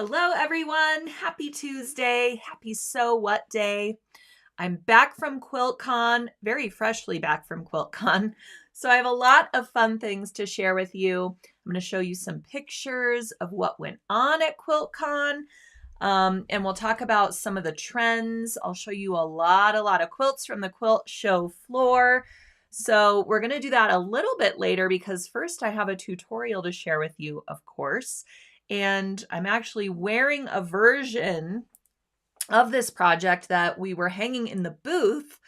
Hello, everyone. Happy Tuesday. Happy So What Day. I'm back from Quiltcon, very freshly back from Quiltcon. So I have a lot of fun things to share with you. I'm going to show you some pictures of what went on at Quiltcon. And we'll talk about some of the trends. I'll show you a lot of quilts from the quilt show floor. So we're going to do that a little bit later because first I have a tutorial to share with you, of course. And I'm actually wearing a version of this project that we were hanging in the booth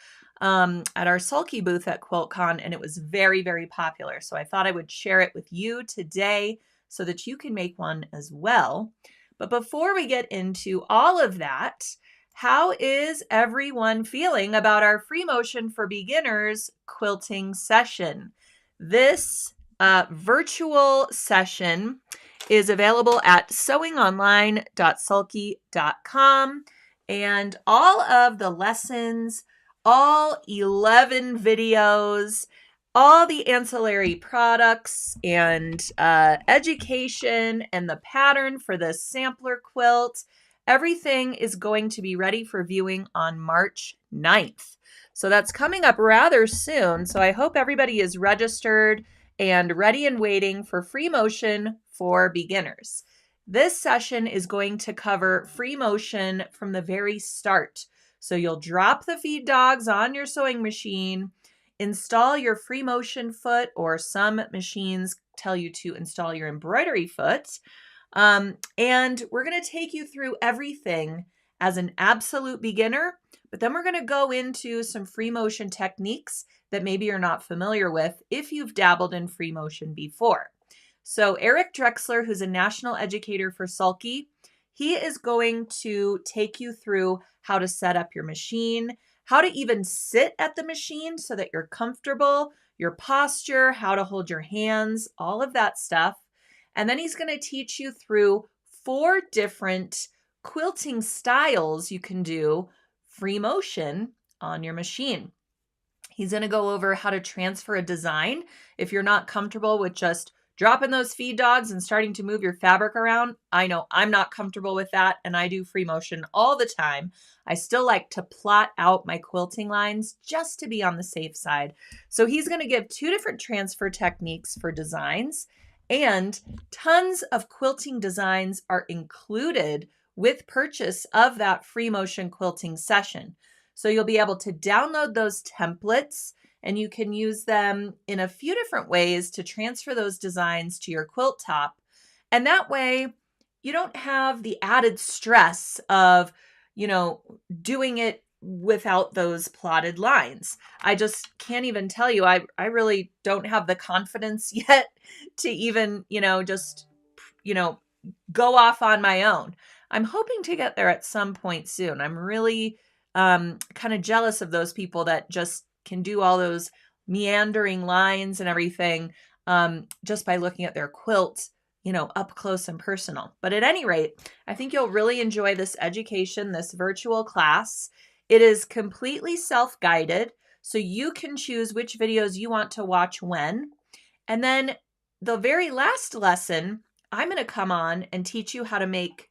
at our Sulky booth at Quiltcon, and it was very popular. So I thought I would share it with you today so that you can make one as well. But before we get into all of that, how is everyone feeling about our free motion for beginners quilting session? This virtual session is available at sewingonline.sulky.com, and all of the lessons, all 11 videos, all the ancillary products and education and the pattern for the sampler quilt, everything is going to be ready for viewing on March 9th. So that's coming up rather soon. So I hope everybody is registered and ready and waiting for free motion for beginners. This session is going to cover free motion from the very start. So you'll drop the feed dogs on your sewing machine, install your free motion foot, or some machines tell you to install your embroidery foot. And we're going to take you through everything as an absolute beginner, but then we're going to go into some free motion techniques that maybe you're not familiar with if you've dabbled in free motion before. So Eric Drexler, who's a national educator for Sulky, he is going to take you through how to set up your machine, how to even sit at the machine so that you're comfortable, your posture, how to hold your hands, all of that stuff. And then he's going to teach you through 4 different quilting styles you can do free motion on your machine. He's going to go over how to transfer a design. If you're not comfortable with just dropping those feed dogs and starting to move your fabric around, I know I'm not comfortable with that, and I do free motion all the time. I still like to plot out my quilting lines just to be on the safe side. So he's going to give 2 different transfer techniques for designs, and tons of quilting designs are included with purchase of that free motion quilting session. So you'll be able to download those templates, and you can use them in a few different ways to transfer those designs to your quilt top. And that way you don't have the added stress of, doing it without those plotted lines. I just can't even tell you, I really don't have the confidence yet to even, go off on my own. I'm hoping to get there at some point soon. I'm really kind of jealous of those people that just can do all those meandering lines and everything just by looking at their quilt, up close and personal. But at any rate, I think you'll really enjoy this education, this virtual class. It is completely self-guided, so you can choose which videos you want to watch when. And then the very last lesson, I'm going to come on and teach you how to make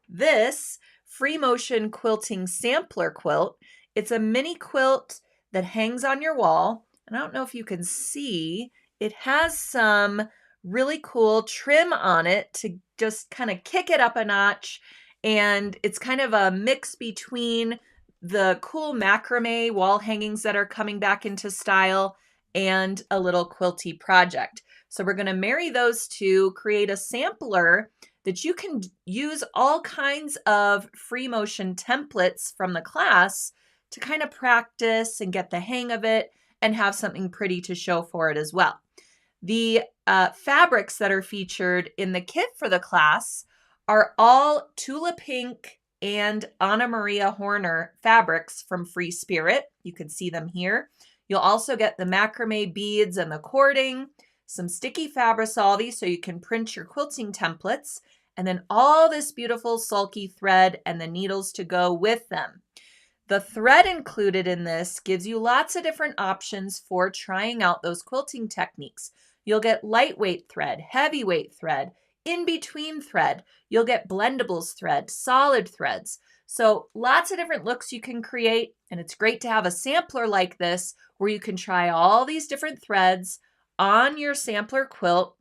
this free motion quilting sampler quilt. It's a mini quilt that hangs on your wall. And I don't know if you can see, it has some really cool trim on it to just kind of kick it up a notch. And it's kind of a mix between the cool macrame wall hangings that are coming back into style and a little quilty project. So we're going to marry those two, create a sampler that you can use all kinds of free motion templates from the class to kind of practice and get the hang of it and have something pretty to show for it as well. The fabrics that are featured in the kit for the class are all Tula Pink and Anna Maria Horner fabrics from Free Spirit. You can see them here. You'll also get the macrame beads and the cording, some sticky Fabrisolvi so you can print your quilting templates, and then all this beautiful sulky thread and the needles to go with them. The thread included in this gives you lots of different options for trying out those quilting techniques. You'll get lightweight thread, heavyweight thread, In between thread, you'll get blendables thread, solid threads. So lots of different looks you can create, and it's great to have a sampler like this where you can try all these different threads on your sampler quilt,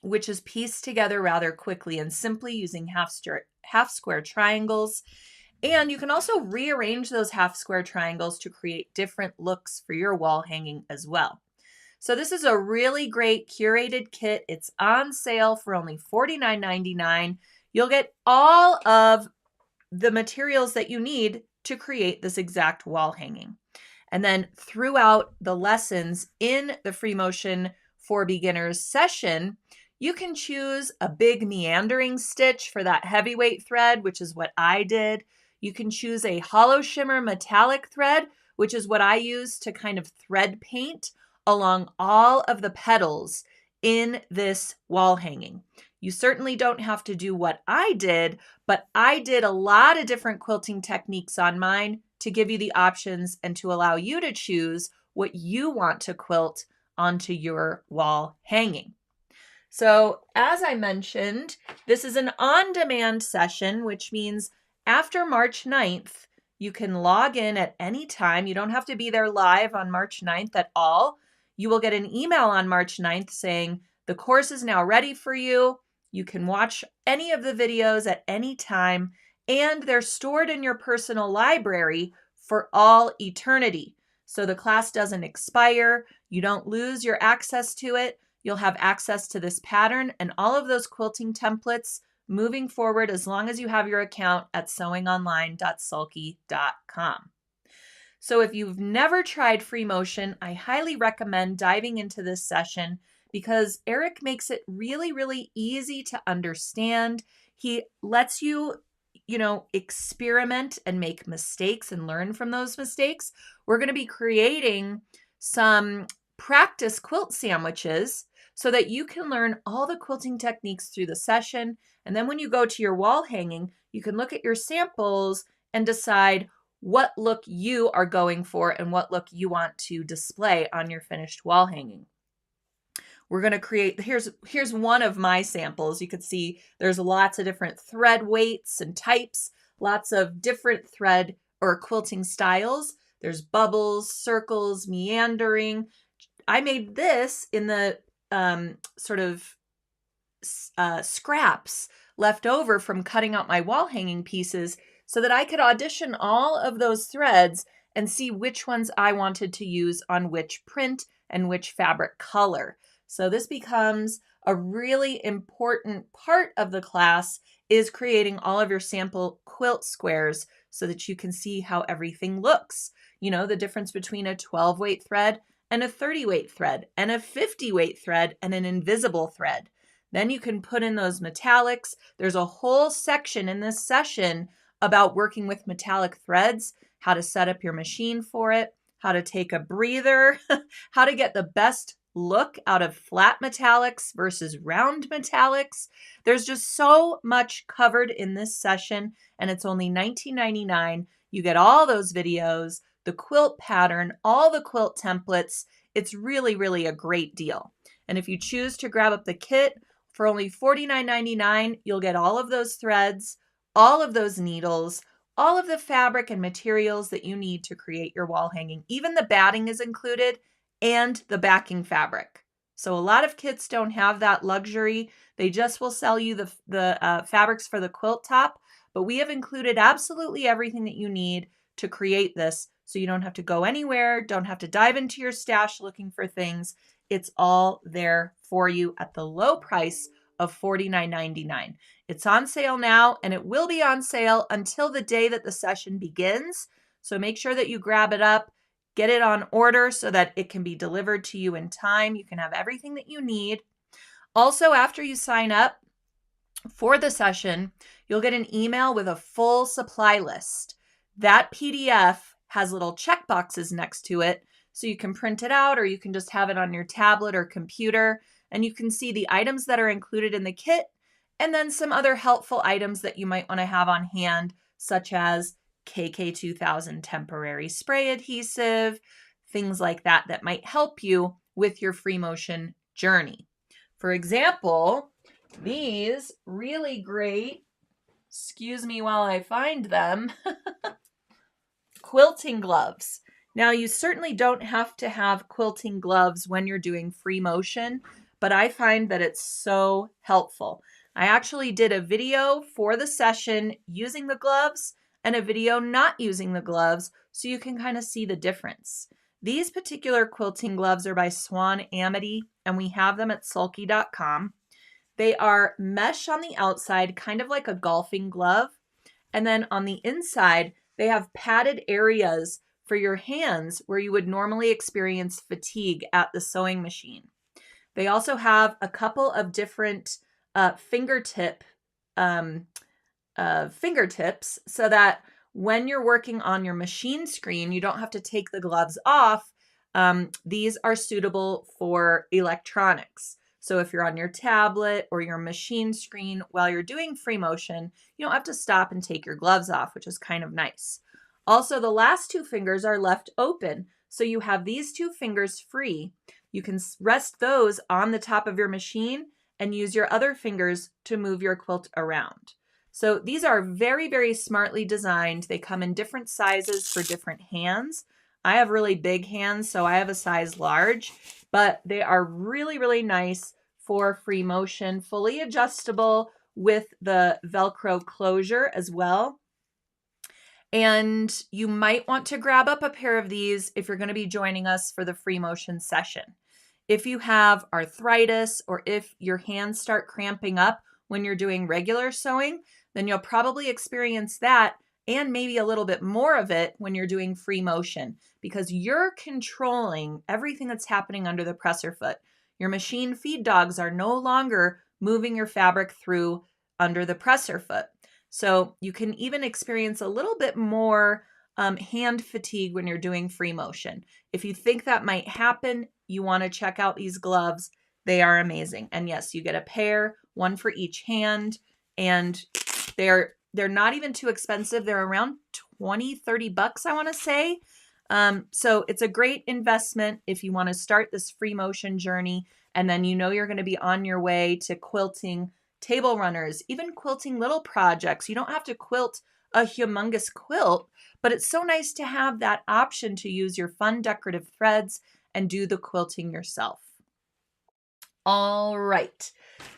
which is pieced together rather quickly and simply using half square triangles. And you can also rearrange those half square triangles to create different looks for your wall hanging as well. So this is a really great curated kit. It's on sale for only $49.99. You'll get all of the materials that you need to create this exact wall hanging. And then throughout the lessons in the Free Motion for Beginners session, you can choose a big meandering stitch for that heavyweight thread, which is what I did. You can choose a hollow shimmer metallic thread, which is what I use to kind of thread paint along all of the petals in this wall hanging. You certainly don't have to do what I did, but I did a lot of different quilting techniques on mine to give you the options and to allow you to choose what you want to quilt onto your wall hanging. So as I mentioned, this is an on-demand session, which means after March 9th, you can log in at any time. You don't have to be there live on March 9th at all. You will get an email on March 9th saying the course is now ready for you. You can watch any of the videos at any time, and they're stored in your personal library for all eternity. So the class doesn't expire. You don't lose your access to it. You'll have access to this pattern and all of those quilting templates moving forward as long as you have your account at sewingonline.sulky.com. So if you've never tried Free Motion, I highly recommend diving into this session because Eric makes it really, really easy to understand. He lets you, experiment and make mistakes and learn from those mistakes. We're going to be creating some practice quilt sandwiches so that you can learn all the quilting techniques through the session. And then when you go to your wall hanging, you can look at your samples and decide what look you are going for and what look you want to display on your finished wall hanging. We're going to create, here's one of my samples. You could see there's lots of different thread weights and types, lots of different thread or quilting styles. There's bubbles, circles, meandering. I made this in the scraps left over from cutting out my wall hanging pieces so that I could audition all of those threads and see which ones I wanted to use on which print and which fabric color. So this becomes a really important part of the class, is creating all of your sample quilt squares so that you can see how everything looks. You know, the difference between a 12 weight thread and a 30 weight thread and a 50 weight thread and an invisible thread. Then you can put in those metallics. There's a whole section in this session about working with metallic threads, how to set up your machine for it, how to take a breather, how to get the best look out of flat metallics versus round metallics. There's just so much covered in this session, and it's only $19.99. You get all those videos, the quilt pattern, all the quilt templates. It's really, really a great deal. And if you choose to grab up the kit for only $49.99, you'll get all of those threads, all of those needles, all of the fabric and materials that you need to create your wall hanging. Even the batting is included and the backing fabric. So a lot of kits don't have that luxury. They just will sell you the fabrics for the quilt top, but we have included absolutely everything that you need to create this, so you don't have to go anywhere, don't have to dive into your stash looking for things. It's all there for you at the low price of $49.99. It's on sale now, and it will be on sale until the day that the session begins. So make sure that you grab it up, get it on order so that it can be delivered to you in time. You can have everything that you need. Also, after you sign up for the session, you'll get an email with a full supply list. That PDF has little check boxes next to it, so you can print it out or you can just have it on your tablet or computer, and you can see the items that are included in the kit and then some other helpful items that you might want to have on hand, such as KK2000 temporary spray adhesive, things like that that might help you with your free motion journey. For example, these really great, excuse me while I find them, quilting gloves. Now, you certainly don't have to have quilting gloves when you're doing free motion, but I find that it's so helpful. I actually did a video for the session using the gloves and a video not using the gloves, so you can kind of see the difference. These particular quilting gloves are by Swan Amity, and we have them at sulky.com. They are mesh on the outside, kind of like a golfing glove. And then on the inside, they have padded areas for your hands where you would normally experience fatigue at the sewing machine. They also have a couple of different fingertips so that when you're working on your machine screen, you don't have to take the gloves off. These are suitable for electronics. So if you're on your tablet or your machine screen while you're doing free motion, you don't have to stop and take your gloves off, which is kind of nice. Also, the last two fingers are left open. So you have these two fingers free. You can rest those on the top of your machine and use your other fingers to move your quilt around. So these are very, very smartly designed. They come in different sizes for different hands. I have really big hands, so I have a size large, but they are really, really nice for free motion, fully adjustable with the Velcro closure as well. And you might want to grab up a pair of these if you're going to be joining us for the free motion session. If you have arthritis or if your hands start cramping up when you're doing regular sewing, then you'll probably experience that and maybe a little bit more of it when you're doing free motion because you're controlling everything that's happening under the presser foot. Your machine feed dogs are no longer moving your fabric through under the presser foot. So you can even experience a little bit more hand fatigue when you're doing free motion. If you think that might happen, you want to check out these gloves. They are amazing. And yes, you get a pair, one for each hand, and they're not even too expensive. They're around 20, 30 bucks, I want to say. So it's a great investment if you want to start this free motion journey, and then you know you're going to be on your way to quilting table runners, even quilting little projects. You don't have to quilt a humongous quilt, but it's so nice to have that option to use your fun decorative threads and do the quilting yourself. All right.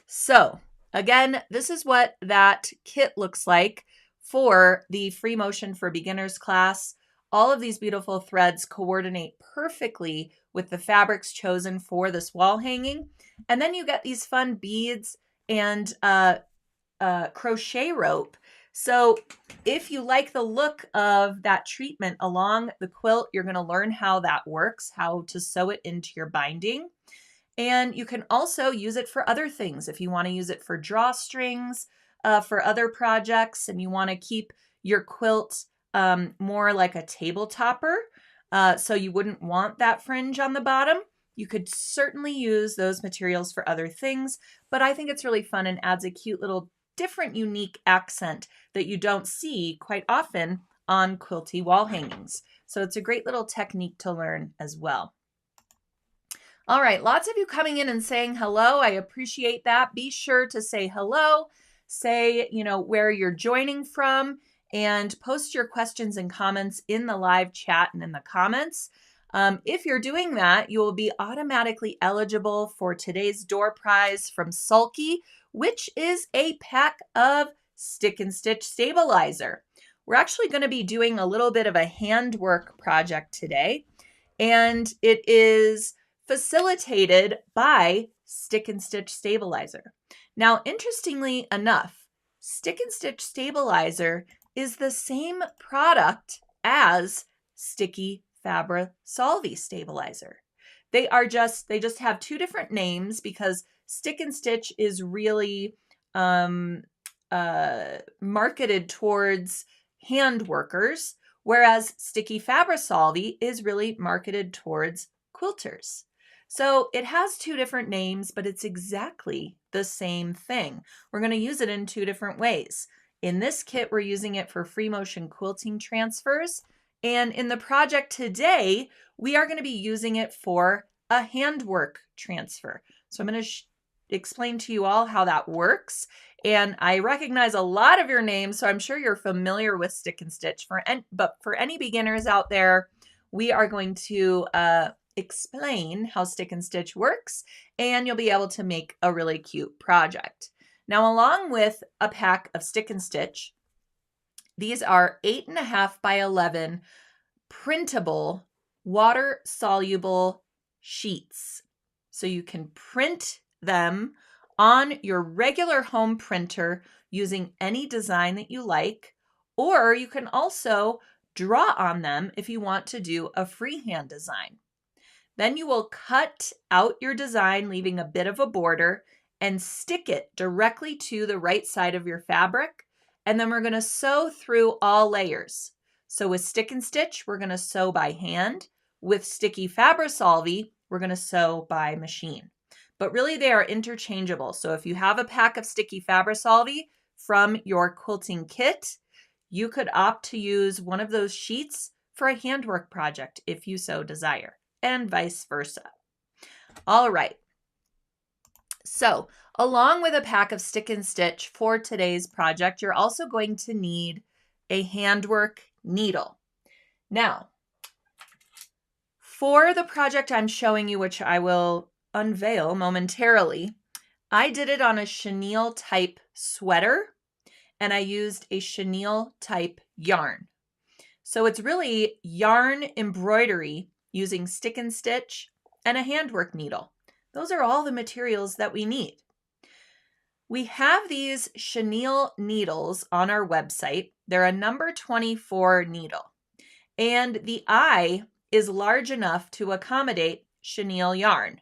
So again, this is what that kit looks like for the free motion for beginners class. All of these beautiful threads coordinate perfectly with the fabrics chosen for this wall hanging. And then you get these fun beads and crochet rope. So if you like the look of that treatment along the quilt, you're going to learn how that works, how to sew it into your binding. And you can also use it for other things. If you want to use it for drawstrings, for other projects, and you want to keep your quilt more like a table topper, so you wouldn't want that fringe on the bottom, you could certainly use those materials for other things. But I think it's really fun and adds a cute little different, unique accent that you don't see quite often on quilty wall hangings. So it's a great little technique to learn as well. All right, lots of you coming in and saying hello. I appreciate that. Be sure to say hello, say, where you're joining from, and post your questions and comments in the live chat and in the comments. If you're doing that, you will be automatically eligible for today's door prize from Sulky, which is a pack of Stick and Stitch Stabilizer. We're actually going to be doing a little bit of a handwork project today, and it is facilitated by Stick and Stitch Stabilizer. Now, interestingly enough, Stick and Stitch Stabilizer is the same product as Sticky Fabra Solvi Stabilizer. They just have two different names because Stick and Stitch is really marketed towards hand workers, whereas Sticky Fabra Solvi is really marketed towards quilters. So it has two different names, but it's exactly the same thing. We're going to use it in two different ways. In this kit, we're using it for free motion quilting transfers. And in the project today, we are going to be using it for a handwork transfer. So I'm going to explain to you all how that works. And I recognize a lot of your names, so I'm sure you're familiar with Stick and Stitch. But for any beginners out there, we are going to explain how Stick and Stitch works, and you'll be able to make a really cute project. Now, along with a pack of Stick and Stitch, these are 8.5 by 11 printable, water-soluble sheets. So you can print them on your regular home printer using any design that you like, or you can also draw on them if you want to do a freehand design. Then you will cut out your design, leaving a bit of a border, and stick it directly to the right side of your fabric. And then we're going to sew through all layers. So with Stick and Stitch, we're going to sew by hand. With Sticky Fabri-Solvi, we're going to sew by machine. But really they are interchangeable. So if you have a pack of Sticky Fabri-Solvi from your quilting kit, you could opt to use one of those sheets for a handwork project if you so desire, and vice versa. All right. So along with a pack of Stick and Stitch for today's project, you're also going to need a handwork needle. Now, for the project I'm showing you, which I will unveil momentarily, I did it on a chenille type sweater, and I used a chenille type yarn. So it's really yarn embroidery using Stick and Stitch and a handwork needle. Those are all the materials that we need. We have these chenille needles on our website. They're a number 24 needle, and the eye is large enough to accommodate chenille yarn.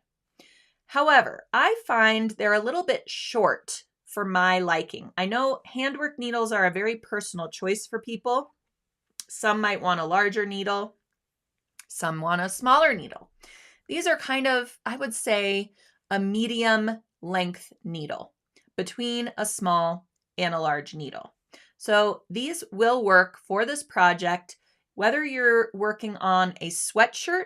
However, I find they're a little bit short for my liking. I know handwork needles are a very personal choice for people. Some might want a larger needle. Some want a smaller needle. These are kind of, I would say, a medium length needle between a small and a large needle. So these will work for this project, whether you're working on a sweatshirt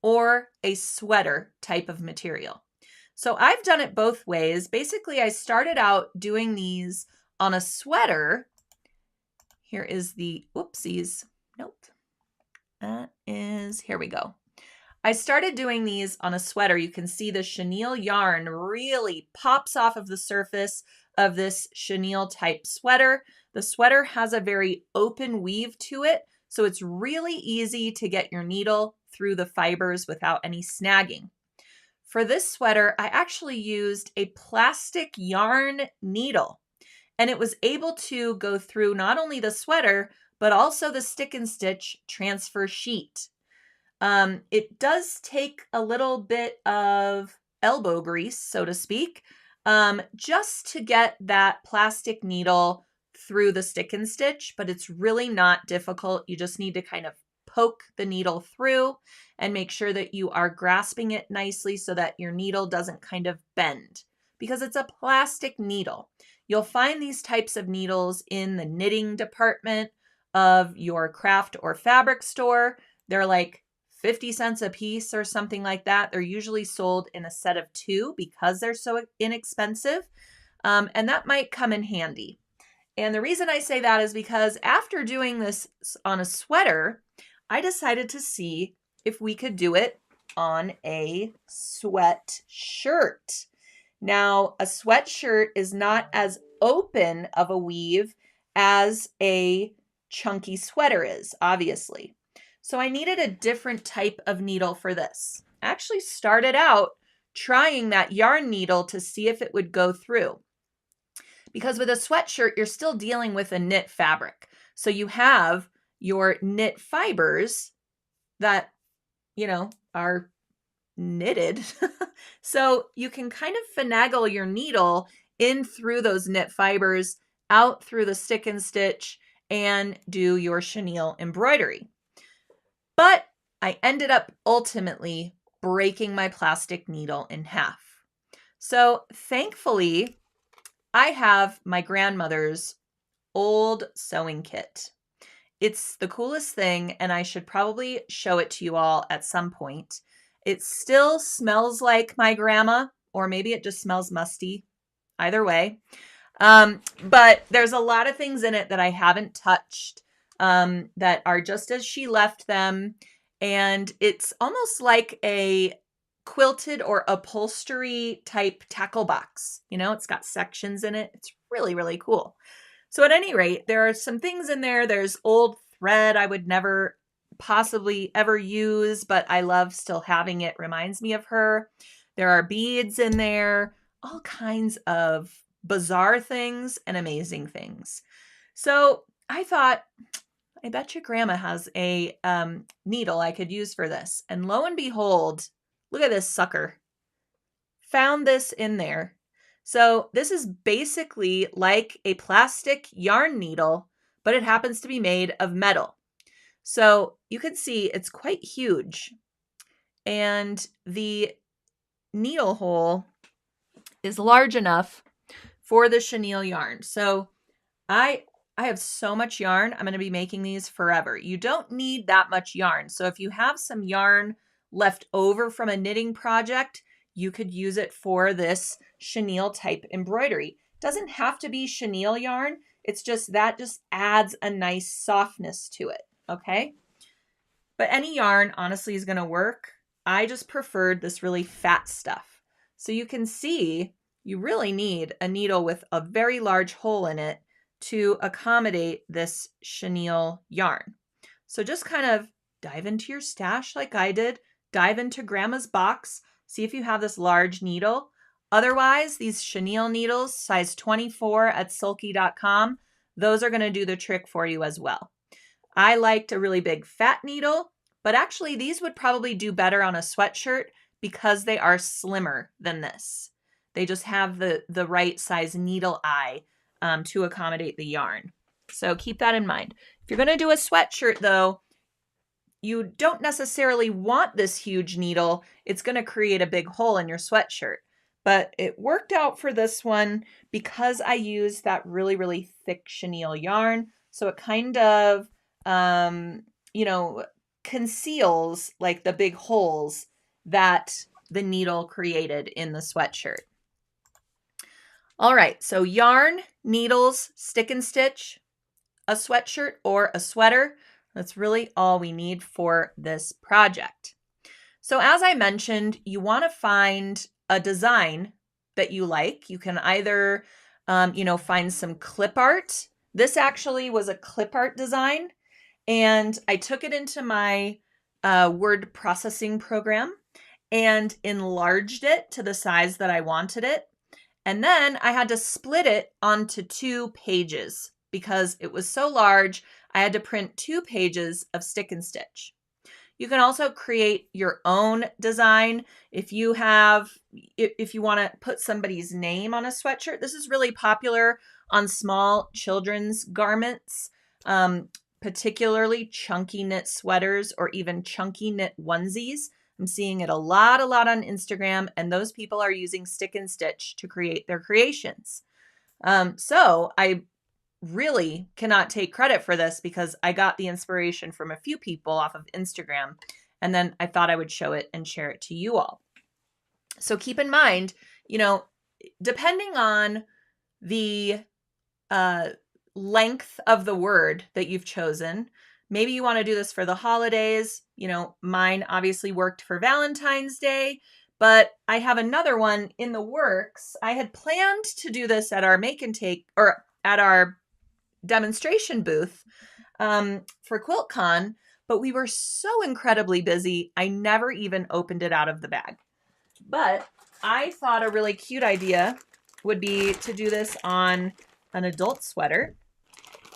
or a sweater type of material. So I've done it both ways. Basically, I started out doing these on a sweater. Here is the, whoopsies, nope. That is, here we go. I started doing these on a sweater. You can see the chenille yarn really pops off of the surface of this chenille type sweater. The sweater has a very open weave to it, so it's really easy to get your needle through the fibers without any snagging. For this sweater, I actually used a plastic yarn needle, and it was able to go through not only the sweater, but also the Stick and Stitch transfer sheet. It does take a little bit of elbow grease, so to speak, just to get that plastic needle through the Stick and Stitch, but it's really not difficult. You just need to kind of poke the needle through and make sure that you are grasping it nicely so that your needle doesn't kind of bend, because it's a plastic needle. You'll find these types of needles in the knitting department of your craft or fabric store. They're like 50 cents a piece or something like that. They're usually sold in a set of 2 because they're so inexpensive, and that might come in handy. And the reason I say that is because after doing this on a sweater, I decided to see if we could do it on a sweatshirt. Now, a sweatshirt is not as open of a weave as a chunky sweater is, obviously. So I needed a different type of needle for this. I actually started out trying that yarn needle to see if it would go through. Because with a sweatshirt, you're still dealing with a knit fabric. So you have your knit fibers that, you know, are knitted. So you can kind of finagle your needle in through those knit fibers, out through the Stick and Stitch, and do your chenille embroidery. But I ended up ultimately breaking my plastic needle in half. So thankfully, I have my grandmother's old sewing kit. It's the coolest thing, and I should probably show it to you all at some point. It still smells like my grandma. or maybe it just smells musty. Either way. But there's a lot of things in it that I haven't touched that are just as she left them. And it's almost like a quilted or upholstery type tackle box. You know, it's got sections in it. It's really, really cool. So at any rate, there are some things in there. There's old thread I would never possibly ever use, but I love still having it. Reminds me of her. There are beads in there, all kinds of bizarre things and amazing things. So I thought, I bet your grandma has a needle I could use for this. And lo and behold, look at this sucker. Found this in there. So this is basically like a plastic yarn needle, but it happens to be made of metal. So you can see it's quite huge. And the needle hole is large enough for the chenille yarn. So I have so much yarn. I'm going to be making these forever. You don't need that much yarn. So if you have some yarn left over from a knitting project, you could use it for this chenille type embroidery. Doesn't have to be chenille yarn. It's just that just adds a nice softness to it. Okay. But any yarn honestly is going to work. I just preferred this really fat stuff. So you can see you really need a needle with a very large hole in it to accommodate this chenille yarn. So just kind of dive into your stash like I did, dive into grandma's box, see if you have this large needle. Otherwise, these chenille needles, size 24 at sulky.com, those are going to do the trick for you as well. I liked a really big fat needle, but actually these would probably do better on a sweatshirt because they are slimmer than this. They just have the right size needle eye to accommodate the yarn. So keep that in mind. If you're going to do a sweatshirt though, you don't necessarily want this huge needle. It's going to create a big hole in your sweatshirt. But it worked out for this one because I used that really, really thick chenille yarn. So it kind of, conceals like the big holes that the needle created in the sweatshirt. All right, so yarn, needles, stick and stitch, a sweatshirt or a sweater. That's really all we need for this project. So as I mentioned, you want to find a design that you like. You can either, find some clip art. This actually was a clip art design, and I took it into my word processing program and enlarged it to the size that I wanted it. And then I had to split it onto 2 pages because it was so large. I had to print 2 pages of stick and stitch. You can also create your own design. If you want to put somebody's name on a sweatshirt, this is really popular on small children's garments, particularly chunky knit sweaters or even chunky knit onesies. I'm seeing it a lot on Instagram, and those people are using stick and stitch to create their creations. So I really cannot take credit for this because I got the inspiration from a few people off of Instagram, and then I thought I would show it and share it to you all. So keep in mind, depending on the length of the word that you've chosen, maybe you want to do this for the holidays. Mine obviously worked for Valentine's Day, but I have another one in the works. I had planned to do this at our make and take or at our demonstration booth for Quiltcon, but we were so incredibly busy, I never even opened it out of the bag. But I thought a really cute idea would be to do this on an adult sweater.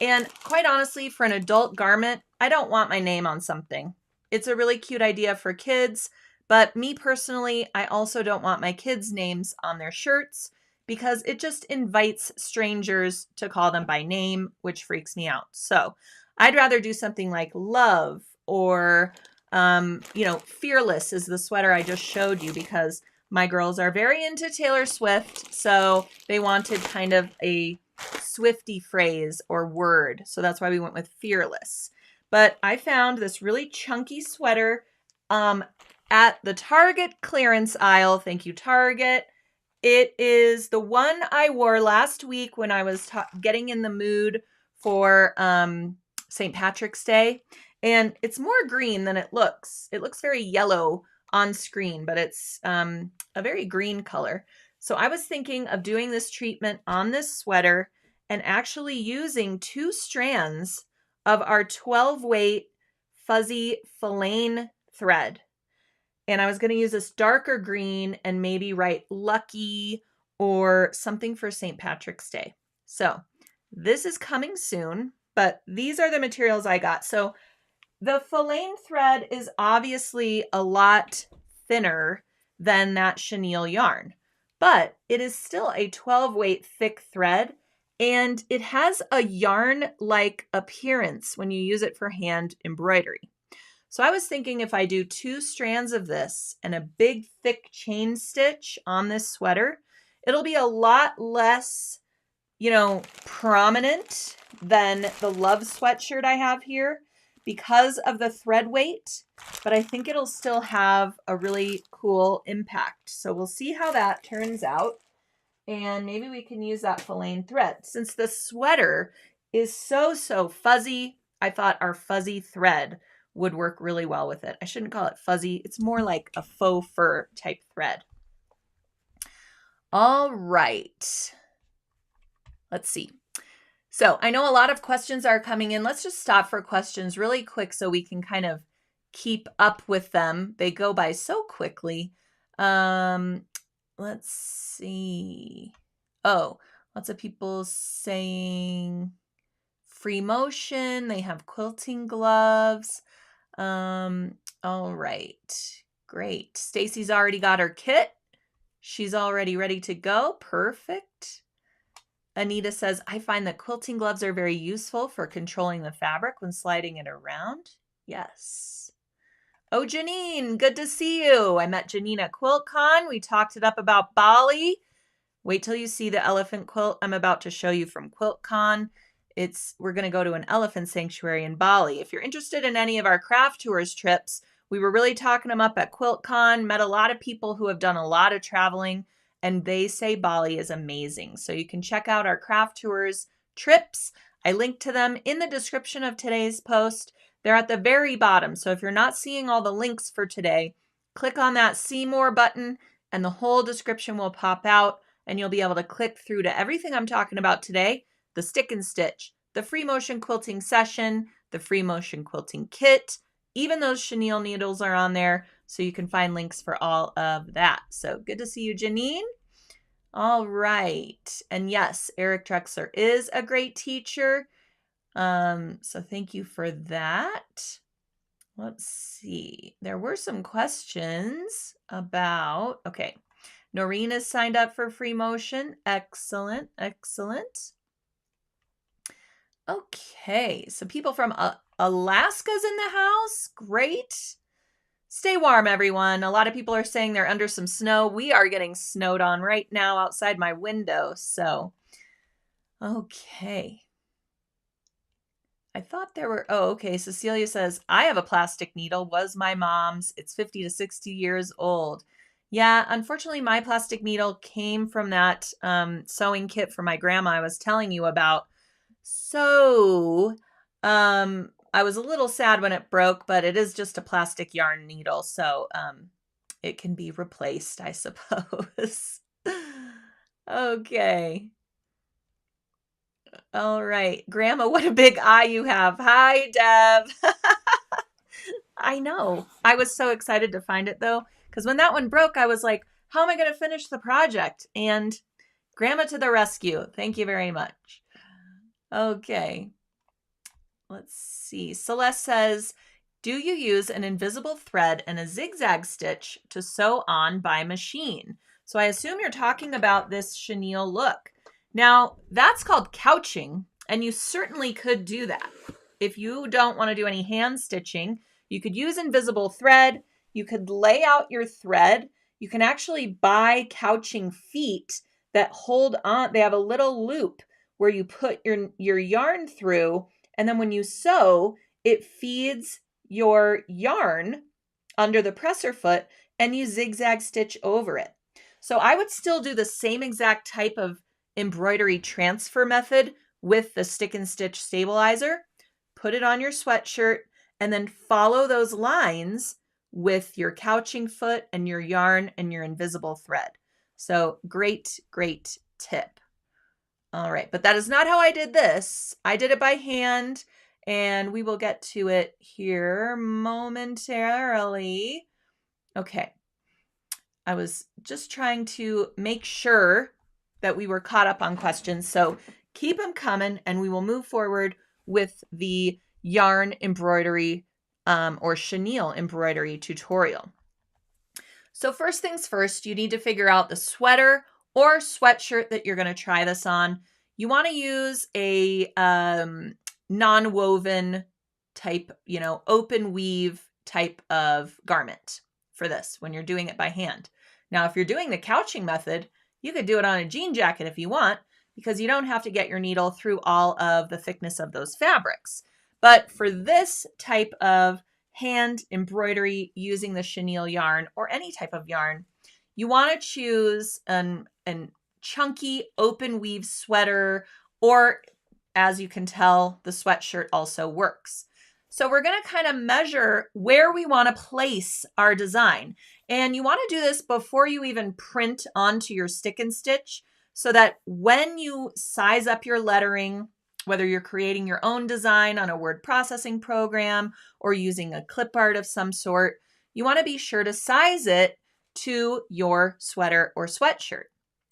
And quite honestly, for an adult garment, I don't want my name on something. It's a really cute idea for kids, but me personally, I also don't want my kids' names on their shirts because it just invites strangers to call them by name, which freaks me out. So I'd rather do something like love or, fearless is the sweater I just showed you because my girls are very into Taylor Swift. So they wanted kind of a Swifty phrase or word. So that's why we went with fearless. But I found this really chunky sweater at the Target clearance aisle. Thank you, Target. It is the one I wore last week when I was getting in the mood for St. Patrick's Day. And it's more green than it looks. It looks very yellow on screen, but it's a very green color. So I was thinking of doing this treatment on this sweater and actually using 2 strands of our 12 weight fuzzy Filaine thread. And I was going to use this darker green and maybe write lucky or something for St. Patrick's Day. So this is coming soon, but these are the materials I got. So the Filaine thread is obviously a lot thinner than that chenille yarn, but it is still a 12 weight thick thread, and it has a yarn-like appearance when you use it for hand embroidery. So I was thinking if I do 2 strands of this and a big thick chain stitch on this sweater, it'll be a lot less, prominent than the Love sweatshirt I have here because of the thread weight, but I think it'll still have a really cool impact. So we'll see how that turns out. And maybe we can use that Filaine thread. Since the sweater is so fuzzy, I thought our fuzzy thread would work really well with it. I shouldn't call it fuzzy. It's more like a faux fur type thread. All right. Let's see. So I know a lot of questions are coming in. Let's just stop for questions really quick so we can kind of keep up with them. They go by so quickly. Let's see. Oh, lots of people saying free motion. They have quilting gloves. All right. Great. Stacy's already got her kit. She's already ready to go. Perfect. Anita says, I find that quilting gloves are very useful for controlling the fabric when sliding it around. Yes. Oh, Janine, good to see you. I met Janine at Quiltcon. We talked it up about Bali. Wait till you see the elephant quilt I'm about to show you from Quiltcon. We're going to go to an elephant sanctuary in Bali. If you're interested in any of our craft tours trips, we were really talking them up at Quiltcon, met a lot of people who have done a lot of traveling, and they say Bali is amazing. So you can check out our craft tours trips. I linked to them in the description of today's post. They're at the very bottom. So if you're not seeing all the links for today, click on that See More button and the whole description will pop out and you'll be able to click through to everything I'm talking about today. The stick and stitch, the free motion quilting session, the free motion quilting kit, even those chenille needles are on there. So you can find links for all of that. So good to see you, Janine. All right. And yes, Eric Drexler is a great teacher. So thank you for that. Let's see. There were some questions about, okay. Noreen is signed up for free motion. Excellent. Excellent. Okay. So people from Alaska's in the house. Great. Stay warm, everyone. A lot of people are saying they're under some snow. We are getting snowed on right now outside my window. So, okay. I thought there were, oh, okay. Cecilia says, I have a plastic needle, was my mom's. It's 50 to 60 years old. Yeah, unfortunately, my plastic needle came from that sewing kit for my grandma I was telling you about. So, I was a little sad when it broke, but it is just a plastic yarn needle. So, it can be replaced, I suppose. Okay. All right. Grandma, what a big eye you have. Hi, Deb. I know. I was so excited to find it, though, because when that one broke, I was like, how am I going to finish the project? And Grandma to the rescue. Thank you very much. Okay. Let's see. Celeste says, do you use an invisible thread and a zigzag stitch to sew on by machine? So I assume you're talking about this chenille look. Now, that's called couching, and you certainly could do that. If you don't want to do any hand stitching, you could use invisible thread. You could lay out your thread. You can actually buy couching feet that hold on. They have a little loop where you put your yarn through, and then when you sew, it feeds your yarn under the presser foot, and you zigzag stitch over it. So I would still do the same exact type of embroidery transfer method with the stick and stitch stabilizer. Put it on your sweatshirt and then follow those lines with your couching foot and your yarn and your invisible thread. So great, great tip. All right, but that is not how I did this. I did it by hand, and we will get to it here momentarily. Okay. I was just trying to make sure that we were caught up on questions. So keep them coming, and we will move forward with the yarn embroidery or chenille embroidery tutorial. So first things first, you need to figure out the sweater or sweatshirt that you're going to try this on. You want to use a non-woven type, open weave type of garment for this when you're doing it by hand. Now, if you're doing the couching method, you could do it on a jean jacket if you want, because you don't have to get your needle through all of the thickness of those fabrics. But for this type of hand embroidery using the chenille yarn or any type of yarn, you want to choose an chunky open weave sweater, or as you can tell, the sweatshirt also works. So we're going to kind of measure where we want to place our design. And you want to do this before you even print onto your stick and stitch, so that when you size up your lettering, whether you're creating your own design on a word processing program or using a clip art of some sort, you want to be sure to size it to your sweater or sweatshirt.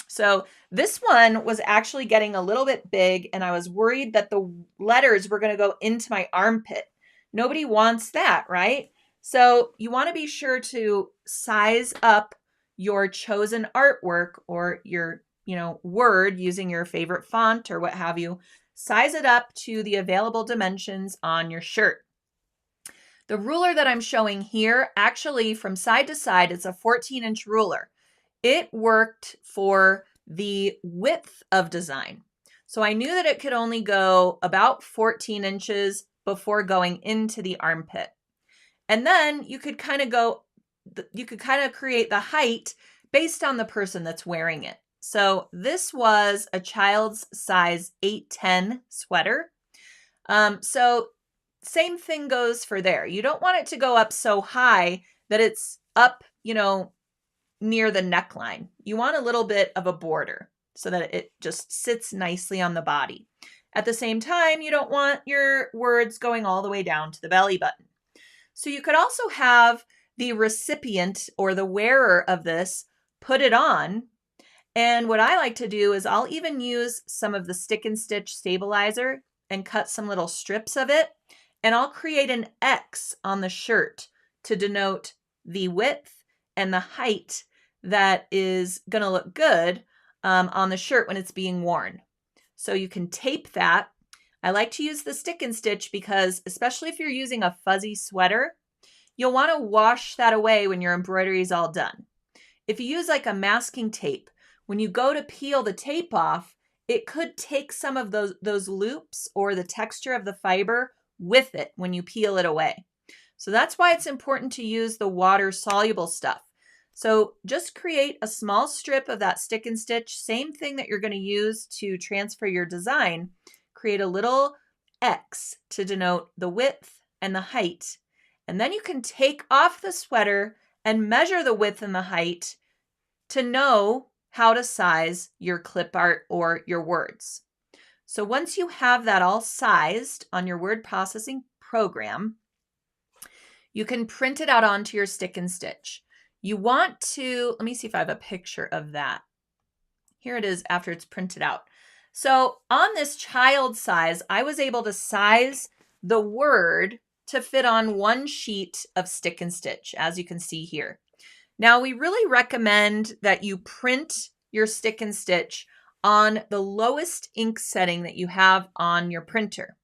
So this one was actually getting a little bit big, and I was worried that the letters were going to go into my armpit. Nobody wants that, right? So you want to be sure to size up your chosen artwork or your, word using your favorite font or what have you. Size it up to the available dimensions on your shirt. The ruler that I'm showing here, actually from side to side, it's a 14-inch ruler. It worked for the width of design. So I knew that it could only go about 14 inches before going into the armpit. And then you could kind of create the height based on the person that's wearing it. So this was a child's size 8-10 sweater. So same thing goes for there. You don't want it to go up so high that it's up, near the neckline. You want a little bit of a border so that it just sits nicely on the body. At the same time, you don't want your words going all the way down to the belly button. So you could also have the recipient or the wearer of this put it on. And what I like to do is I'll even use some of the stick and stitch stabilizer and cut some little strips of it. And I'll create an X on the shirt to denote the width and the height that is going to look good on the shirt when it's being worn. So you can tape that. I like to use the stick and stitch because, especially if you're using a fuzzy sweater, you'll want to wash that away when your embroidery is all done. If you use like a masking tape, when you go to peel the tape off, it could take some of those loops or the texture of the fiber with it when you peel it away. So that's why it's important to use the water-soluble stuff. So just create a small strip of that stick and stitch, same thing that you're going to use to transfer your design. Create a little X to denote the width and the height. And then you can take off the sweater and measure the width and the height to know how to size your clip art or your words. So once you have that all sized on your word processing program, you can print it out onto your stick and stitch. You want to, let me see if I have a picture of that. Here it is after it's printed out. So on this child size, I was able to size the word to fit on one sheet of stick and stitch, as you can see here. Now, we really recommend that you print your stick and stitch on the lowest ink setting that you have on your printer.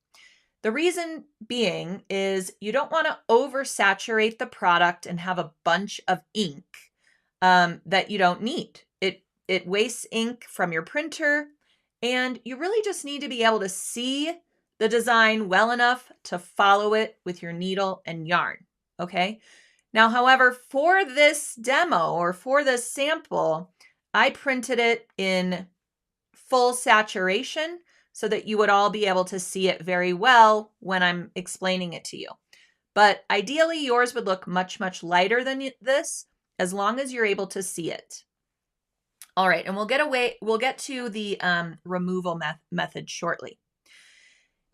The reason being is you don't want to oversaturate the product and have a bunch of ink that you don't need. It wastes ink from your printer, and you really just need to be able to see the design well enough to follow it with your needle and yarn, okay? Now, however, for this demo or for this sample, I printed it in full saturation so that you would all be able to see it very well when I'm explaining it to you. But ideally, yours would look much, much lighter than this, as long as you're able to see it. All right, and we'll get to the removal method shortly.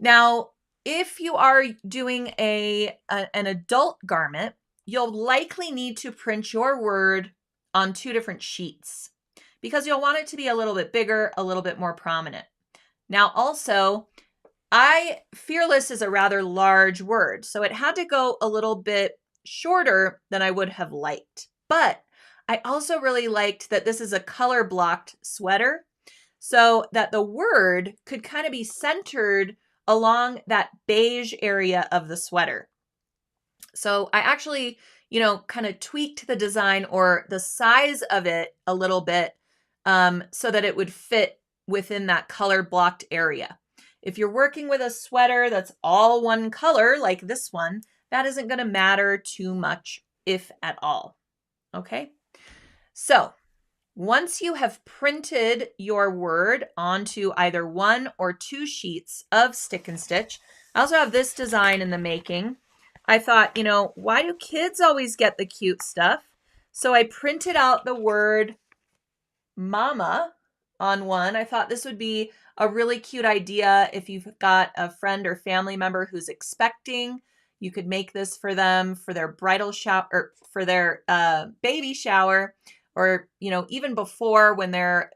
Now, if you are doing an adult garment, you'll likely need to print your word on 2 different sheets because you'll want it to be a little bit bigger, a little bit more prominent. Now, also, fearless is a rather large word, so it had to go a little bit shorter than I would have liked. But I also really liked that this is a color blocked sweater so that the word could kind of be centered along that beige area of the sweater. So I actually, kind of tweaked the design or the size of it a little bit so that it would fit within that color blocked area. If you're working with a sweater that's all one color like this one, that isn't going to matter too much, if at all. Okay, so once you have printed your word onto either 1 or 2 sheets of stick and stitch, I also have this design in the making. I thought, why do kids always get the cute stuff? So I printed out the word mama on one. I thought this would be a really cute idea if you've got a friend or family member who's expecting. You could make this for them for their bridal shower or for their baby shower, or even before when they're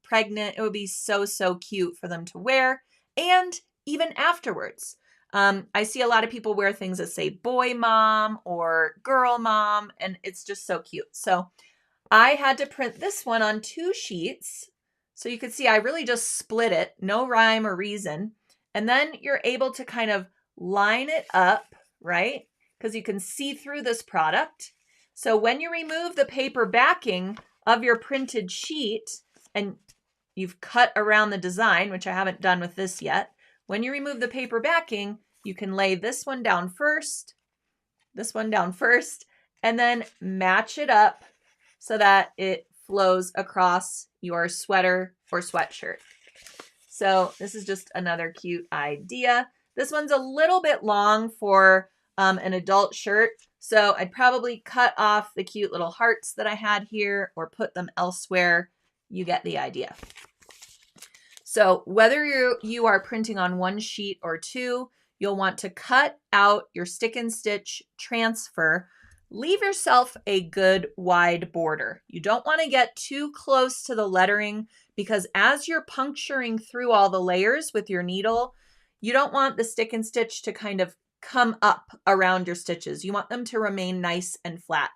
pregnant. It would be so cute for them to wear, and even afterwards. I see a lot of people wear things that say boy mom or girl mom, and it's just so cute. So I had to print this one on 2 sheets. So you could see I really just split it, no rhyme or reason. And then you're able to kind of line it up, right? Because you can see through this product. So when you remove the paper backing of your printed sheet and you've cut around the design, which I haven't done with this yet, when you remove the paper backing, you can lay this one down first, and then match it up so that it flows across your sweater or sweatshirt. So this is just another cute idea. This one's a little bit long for an adult shirt, so I'd probably cut off the cute little hearts that I had here or put them elsewhere. You get the idea. So whether you are printing on 1 sheet or 2, you'll want to cut out your stick and stitch transfer. Leave yourself a good wide border. You don't want to get too close to the lettering because as you're puncturing through all the layers with your needle, you don't want the stick and stitch to kind of come up around your stitches. You want them to remain nice and flat.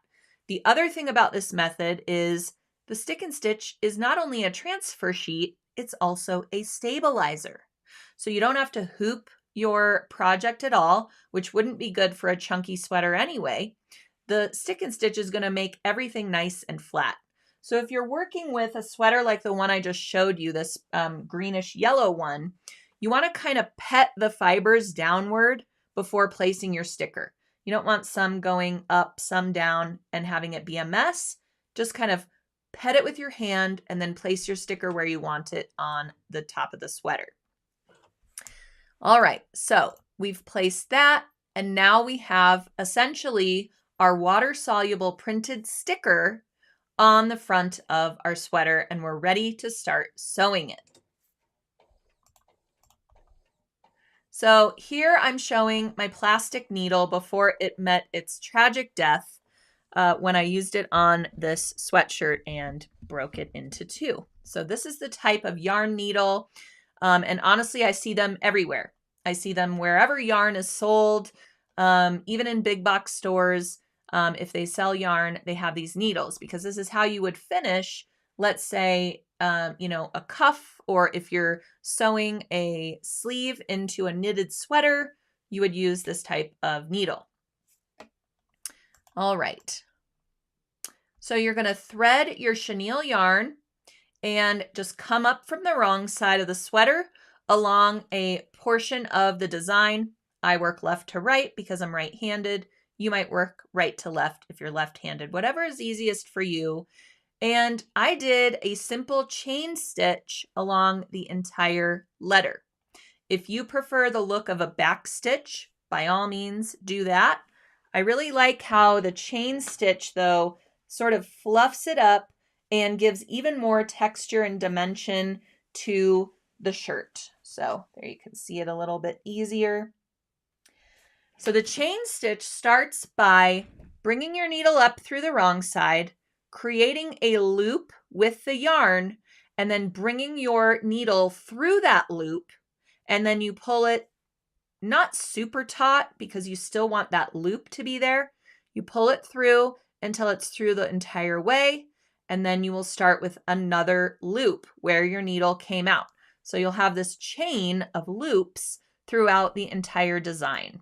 The other thing about this method is the stick and stitch is not only a transfer sheet, it's also a stabilizer. So you don't have to hoop your project at all, which wouldn't be good for a chunky sweater anyway. The stick and stitch is going to make everything nice and flat. So if you're working with a sweater like the one I just showed you, this greenish yellow one, you want to kind of pet the fibers downward before placing your sticker. You don't want some going up, some down, and having it be a mess. Just kind of pet it with your hand and then place your sticker where you want it on the top of the sweater. All right, so we've placed that, and now we have essentially our water-soluble printed sticker on the front of our sweater, and we're ready to start sewing it. So here I'm showing my plastic needle before it met its tragic death when I used it on this sweatshirt and broke it into 2. So this is the type of yarn needle, and honestly, I see them everywhere. I see them wherever yarn is sold, even in big box stores. If they sell yarn, they have these needles because this is how you would finish, let's say, a cuff, or if you're sewing a sleeve into a knitted sweater, you would use this type of needle. All right. So you're going to thread your chenille yarn and just come up from the wrong side of the sweater along a portion of the design. I work left to right because I'm right-handed. You might work right to left if you're left-handed. Whatever is easiest for you. And I did a simple chain stitch along the entire letter. If you prefer the look of a back stitch, by all means do that. I really like how the chain stitch, though, sort of fluffs it up and gives even more texture and dimension to the shirt. So there you can see it a little bit easier. So the chain stitch starts by bringing your needle up through the wrong side, creating a loop with the yarn, and then bringing your needle through that loop, and then you pull it not super taut because you still want that loop to be there. You pull it through until it's through the entire way, and then you will start with another loop where your needle came out. So you'll have this chain of loops throughout the entire design.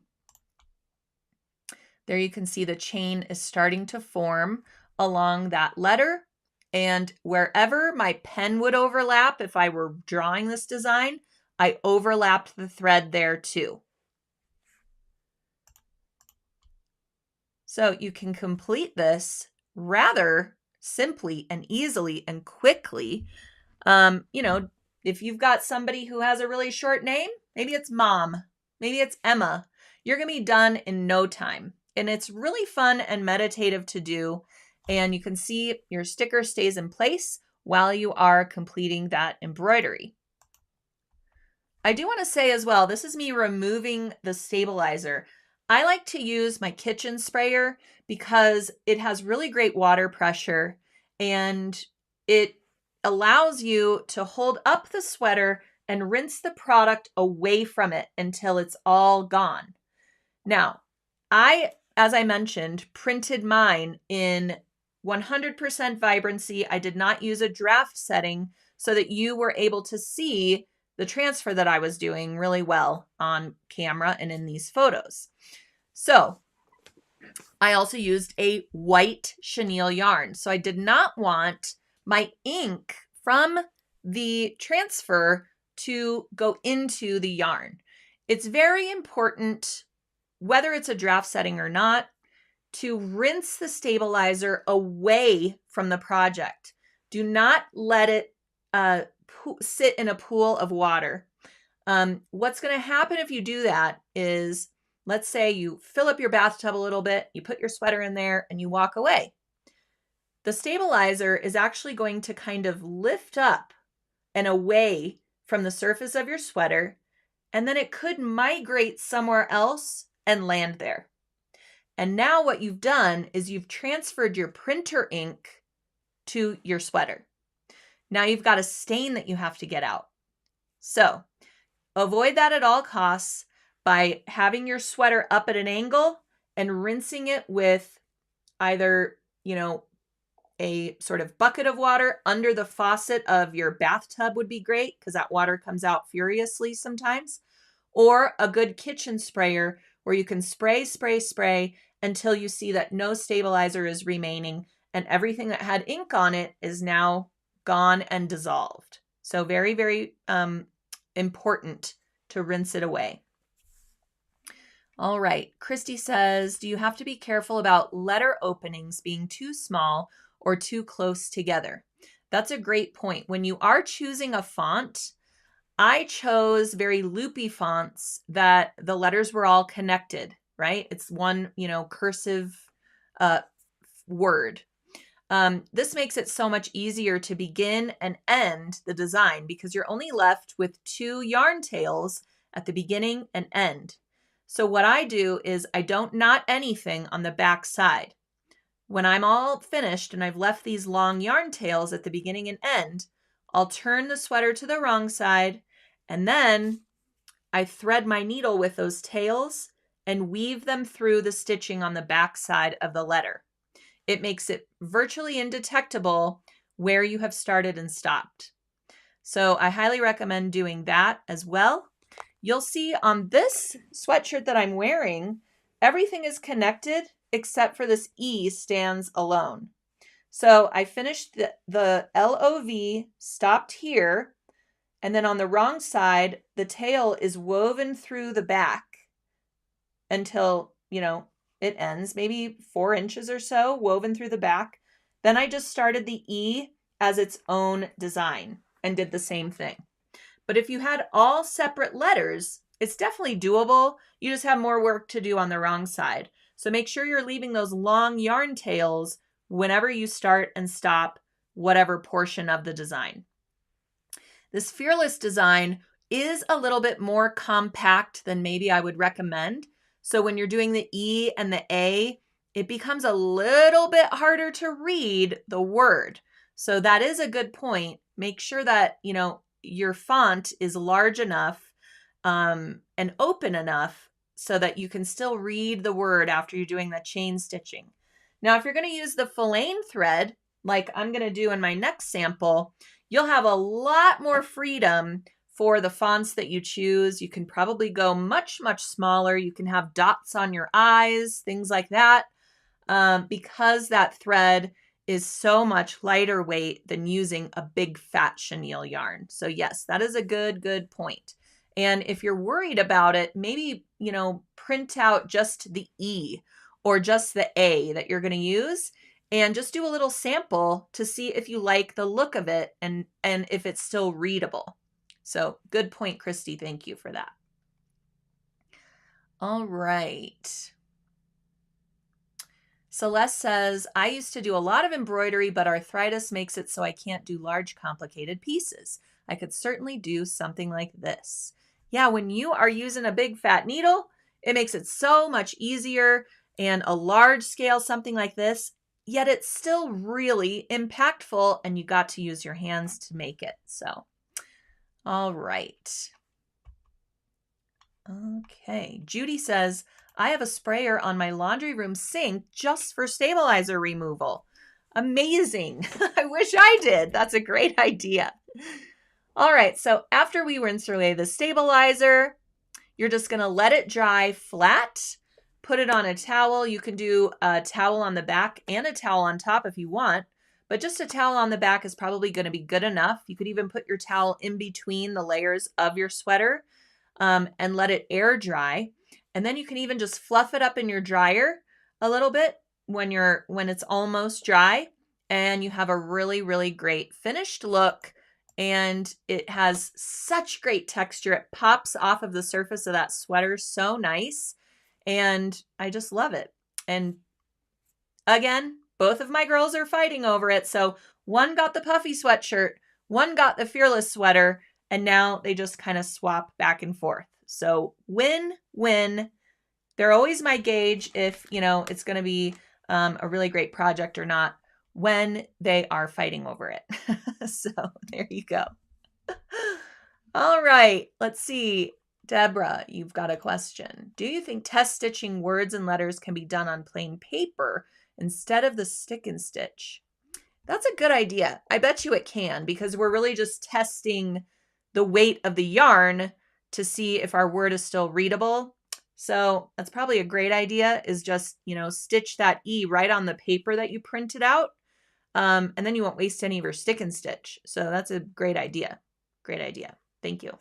There you can see the chain is starting to form along that letter, and wherever my pen would overlap, if I were drawing this design, I overlapped the thread there too. So you can complete this rather simply and easily and quickly. If you've got somebody who has a really short name, maybe it's Mom, maybe it's Emma, you're going to be done in no time. And it's really fun and meditative to do. And you can see your sticker stays in place while you are completing that embroidery. I do want to say as well, this is me removing the stabilizer. I like to use my kitchen sprayer because it has really great water pressure and it allows you to hold up the sweater and rinse the product away from it until it's all gone. Now, as I mentioned, printed mine in 100% vibrancy. I did not use a draft setting so that you were able to see the transfer that I was doing really well on camera and in these photos. So I also used a white chenille yarn. So I did not want my ink from the transfer to go into the yarn. It's very important, whether it's a draft setting or not, to rinse the stabilizer away from the project. Do not let it sit in a pool of water. What's going to happen if you do that is, let's say you fill up your bathtub a little bit, you put your sweater in there, and you walk away. The stabilizer is actually going to kind of lift up and away from the surface of your sweater, and then it could migrate somewhere else and land there. And now what you've done is you've transferred your printer ink to your sweater. Now you've got a stain that you have to get out. So avoid that at all costs by having your sweater up at an angle and rinsing it with either, a sort of bucket of water under the faucet of your bathtub would be great because that water comes out furiously sometimes, or a good kitchen sprayer where you can spray, spray, spray until you see that no stabilizer is remaining and everything that had ink on it is now gone and dissolved. So very, very important to rinse it away. All right. Christy says, do you have to be careful about letter openings being too small or too close together? That's a great point. When you are choosing a font, I chose very loopy fonts that the letters were all connected, right? It's one, cursive word. This makes it so much easier to begin and end the design because you're only left with 2 yarn tails at the beginning and end. So what I do is I don't knot anything on the back side. When I'm all finished and I've left these long yarn tails at the beginning and end, I'll turn the sweater to the wrong side, and then I thread my needle with those tails and weave them through the stitching on the back side of the letter. It makes it virtually indetectable where you have started and stopped. So I highly recommend doing that as well. You'll see on this sweatshirt that I'm wearing, everything is connected except for this E stands alone. So I finished the LOV, stopped here, and then on the wrong side, the tail is woven through the back until, it ends, maybe 4 inches or so woven through the back. Then I just started the E as its own design and did the same thing. But if you had all separate letters, it's definitely doable. You just have more work to do on the wrong side. So make sure you're leaving those long yarn tails whenever you start and stop whatever portion of the design. This Fearless design is a little bit more compact than maybe I would recommend. So when you're doing the E and the A, it becomes a little bit harder to read the word. So that is a good point. Make sure that, your font is large enough and open enough so that you can still read the word after you're doing the chain stitching. Now, if you're going to use the filane thread, like I'm going to do in my next sample, you'll have a lot more freedom for the fonts that you choose. You can probably go much, much smaller. You can have dots on your eyes, things like that, because that thread is so much lighter weight than using a big fat chenille yarn. So yes, that is a good point. And if you're worried about it, maybe, print out just the E or just the A that you're going to use and just do a little sample to see if you like the look of it and if it's still readable. So good point, Christy. Thank you for that. All right. Celeste says, I used to do a lot of embroidery, but arthritis makes it so I can't do large, complicated pieces. I could certainly do something like this. Yeah, when you are using a big fat needle, it makes it so much easier, and a large scale something like this, yet it's still really impactful, and you got to use your hands to make it. So, all right. Okay, Judy says, I have a sprayer on my laundry room sink just for stabilizer removal. Amazing. I wish I did. That's a great idea. All right, so after we rinse away the stabilizer, you're just going to let it dry flat. Put it on a towel. You can do a towel on the back and a towel on top if you want, but just a towel on the back is probably going to be good enough. You could even put your towel in between the layers of your sweater and let it air dry. And then you can even just fluff it up in your dryer a little bit when it's almost dry, and you have a really, really great finished look. And it has such great texture. It pops off of the surface of that sweater so nice. And I just love it. And again, both of my girls are fighting over it. So one got the puffy sweatshirt, one got the Fearless sweater, and now they just kind of swap back and forth. So win-win. They're always my gauge if, it's going to be a really great project or not when they are fighting over it. So there you go. All right, let's see. Deborah, you've got a question. Do you think test stitching words and letters can be done on plain paper instead of the stick and stitch? That's a good idea. I bet you it can, because we're really just testing the weight of the yarn to see if our word is still readable. So that's probably a great idea, is just, stitch that E right on the paper that you printed out. And then you won't waste any of your stick and stitch. So that's a great idea. Great idea. Thank you.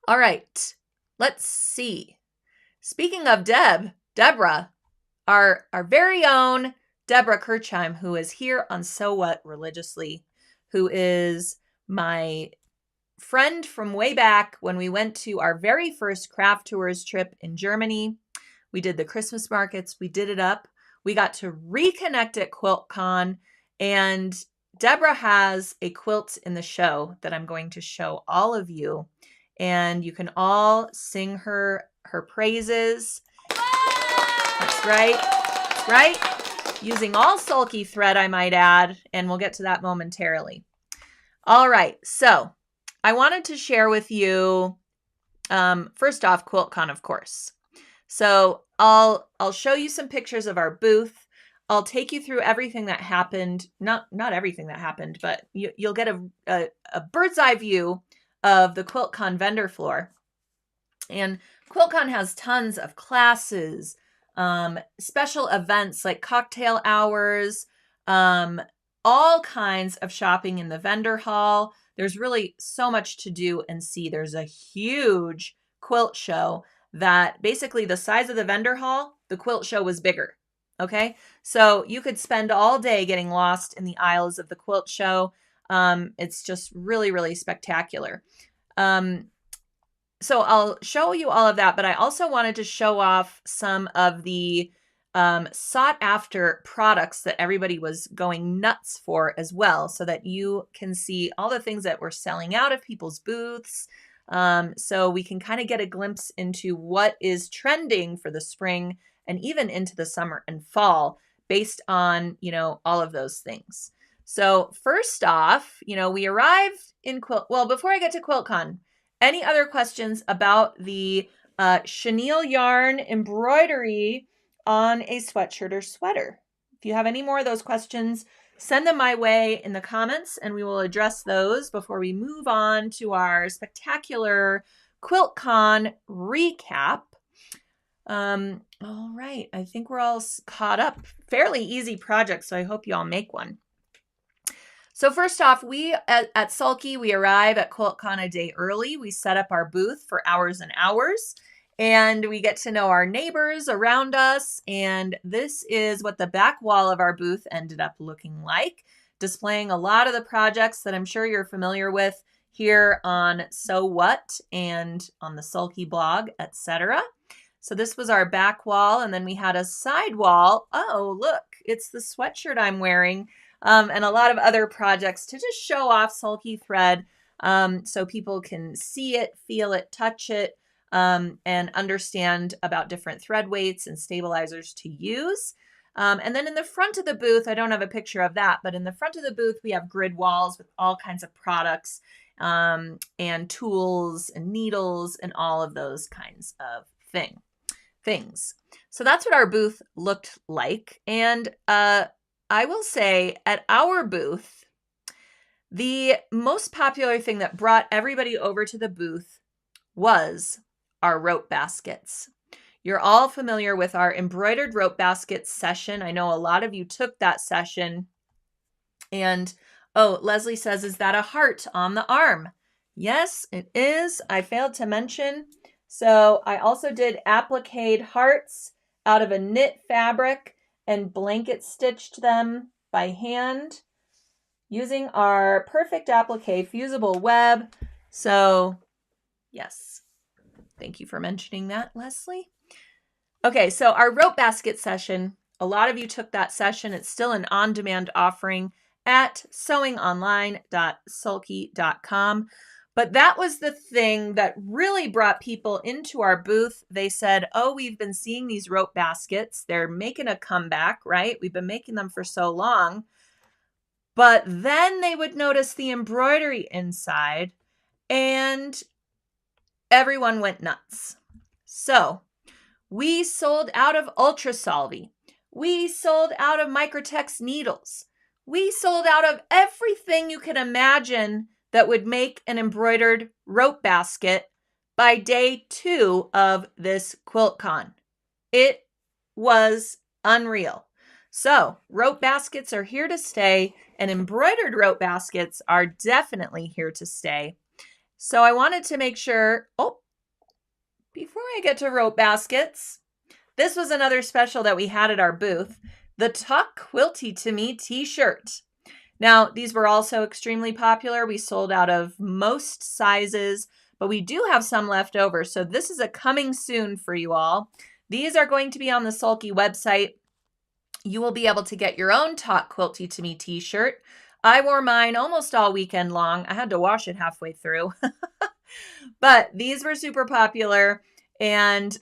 All right, let's see. Speaking of Deborah, our very own Deborah Kirchheim, who is here on So What religiously, who is my friend from way back when we went to our very first craft tours trip in Germany. We did the Christmas markets. We did it up. We got to reconnect at Quiltcon, and Deborah has a quilt in the show that I'm going to show all of you, and you can all sing her praises. That's right. That's right. Using all sulky thread, I might add, and we'll get to that momentarily. All right, so I wanted to share with you, first off, Quiltcon, of course. So I'll show you some pictures of our booth. I'll take you through everything that happened. Not everything that happened, but you'll get a bird's eye view of the Quiltcon vendor floor. And Quiltcon has tons of classes, special events like cocktail hours, all kinds of shopping in the vendor hall. There's really so much to do and see. There's a huge quilt show that basically the size of the vendor hall, the quilt show was bigger. Okay, so you could spend all day getting lost in the aisles of the quilt show. It's just really, really spectacular. So I'll show you all of that, but I also wanted to show off some of the sought after products that everybody was going nuts for as well, so that you can see all the things that were selling out of people's booths. So we can kind of get a glimpse into what is trending for the spring and even into the summer and fall based on, all of those things. So first off, we arrived in well, before I get to Quiltcon, any other questions about the chenille yarn embroidery on a sweatshirt or sweater? If you have any more of those questions, send them my way in the comments and we will address those before we move on to our spectacular Quiltcon recap. All right, I think we're all caught up. Fairly easy project, so I hope you all make one. So first off, we at Sulky, we arrive at Quiltcon a day early. We set up our booth for hours and hours, and we get to know our neighbors around us. And this is what the back wall of our booth ended up looking like, displaying a lot of the projects that I'm sure you're familiar with here on So What and on the Sulky blog, etc. So this was our back wall, and then we had a side wall. Oh, look, it's the sweatshirt I'm wearing. And a lot of other projects to just show off Sulky thread so people can see it, feel it, touch it, and understand about different thread weights and stabilizers to use. And then in the front of the booth, I don't have a picture of that, but in the front of the booth, we have grid walls with all kinds of products and tools and needles and all of those kinds of things. So that's what our booth looked like. And I will say at our booth, the most popular thing that brought everybody over to the booth was our rope baskets. You're all familiar with our embroidered rope basket session. I know a lot of you took that session. And, oh, Leslie says, is that a heart on the arm? Yes, it is. I failed to mention. So I also did appliqued hearts out of a knit fabric and blanket stitched them by hand using our perfect applique fusible web. So yes, thank you for mentioning that, Leslie. Okay, so our rope basket session, a lot of you took that session. It's still an on-demand offering at sewingonline.sulky.com. But that was the thing that really brought people into our booth. They said, oh, we've been seeing these rope baskets. They're making a comeback, right? We've been making them for so long. But then they would notice the embroidery inside and everyone went nuts. So we sold out of Ultra Solvy. We sold out of Microtex needles. We sold out of everything you can imagine that would make an embroidered rope basket by day 2 of this Quiltcon. It was unreal. So rope baskets are here to stay, and embroidered rope baskets are definitely here to stay. So I wanted to make sure, before I get to rope baskets, this was another special that we had at our booth, the Talk Quilty to Me t-shirt. Now, these were also extremely popular. We sold out of most sizes, but we do have some left over. So this is a coming soon for you all. These are going to be on the Sulky website. You will be able to get your own Talk Quilty to Me t-shirt. I wore mine almost all weekend long. I had to wash it halfway through. But these were super popular and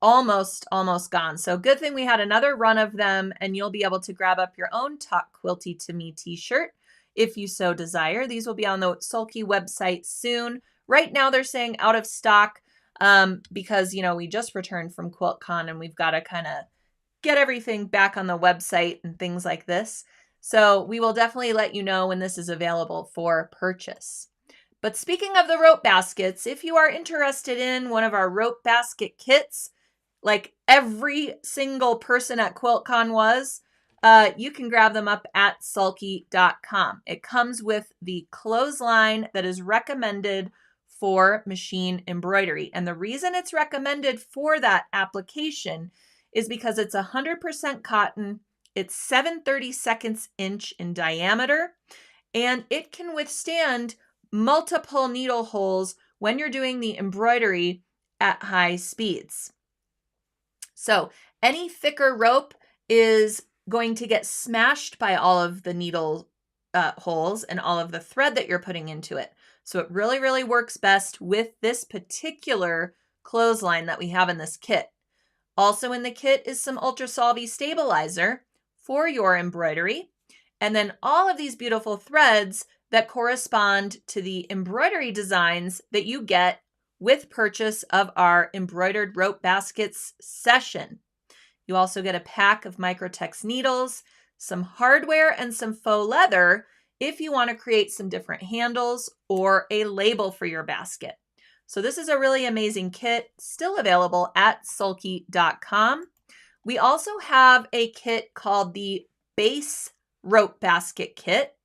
almost gone. So good thing we had another run of them, and you'll be able to grab up your own Talk Quilty to Me t-shirt if you so desire. These will be on the Sulky website soon. Right now they're saying out of stock because, we just returned from Quiltcon and we've got to kind of get everything back on the website and things like this. So we will definitely let you know when this is available for purchase. But speaking of the rope baskets, if you are interested in one of our rope basket kits, like every single person at Quiltcon was, you can grab them up at sulky.com. It comes with the clothesline that is recommended for machine embroidery. And the reason it's recommended for that application is because it's 100% cotton. It's 7/32 inch in diameter, and it can withstand multiple needle holes when you're doing the embroidery at high speeds. So any thicker rope is going to get smashed by all of the needle holes and all of the thread that you're putting into it. So it really, really works best with this particular clothesline that we have in this kit. Also in the kit is some Ultra Solvy stabilizer for your embroidery, and then all of these beautiful threads that correspond to the embroidery designs that you get with purchase of our embroidered rope baskets session. You also get a pack of Microtex needles, some hardware, and some faux leather if you want to create some different handles or a label for your basket. So this is a really amazing kit, still available at sulky.com. We also have a kit called the Base Rope Basket Kit.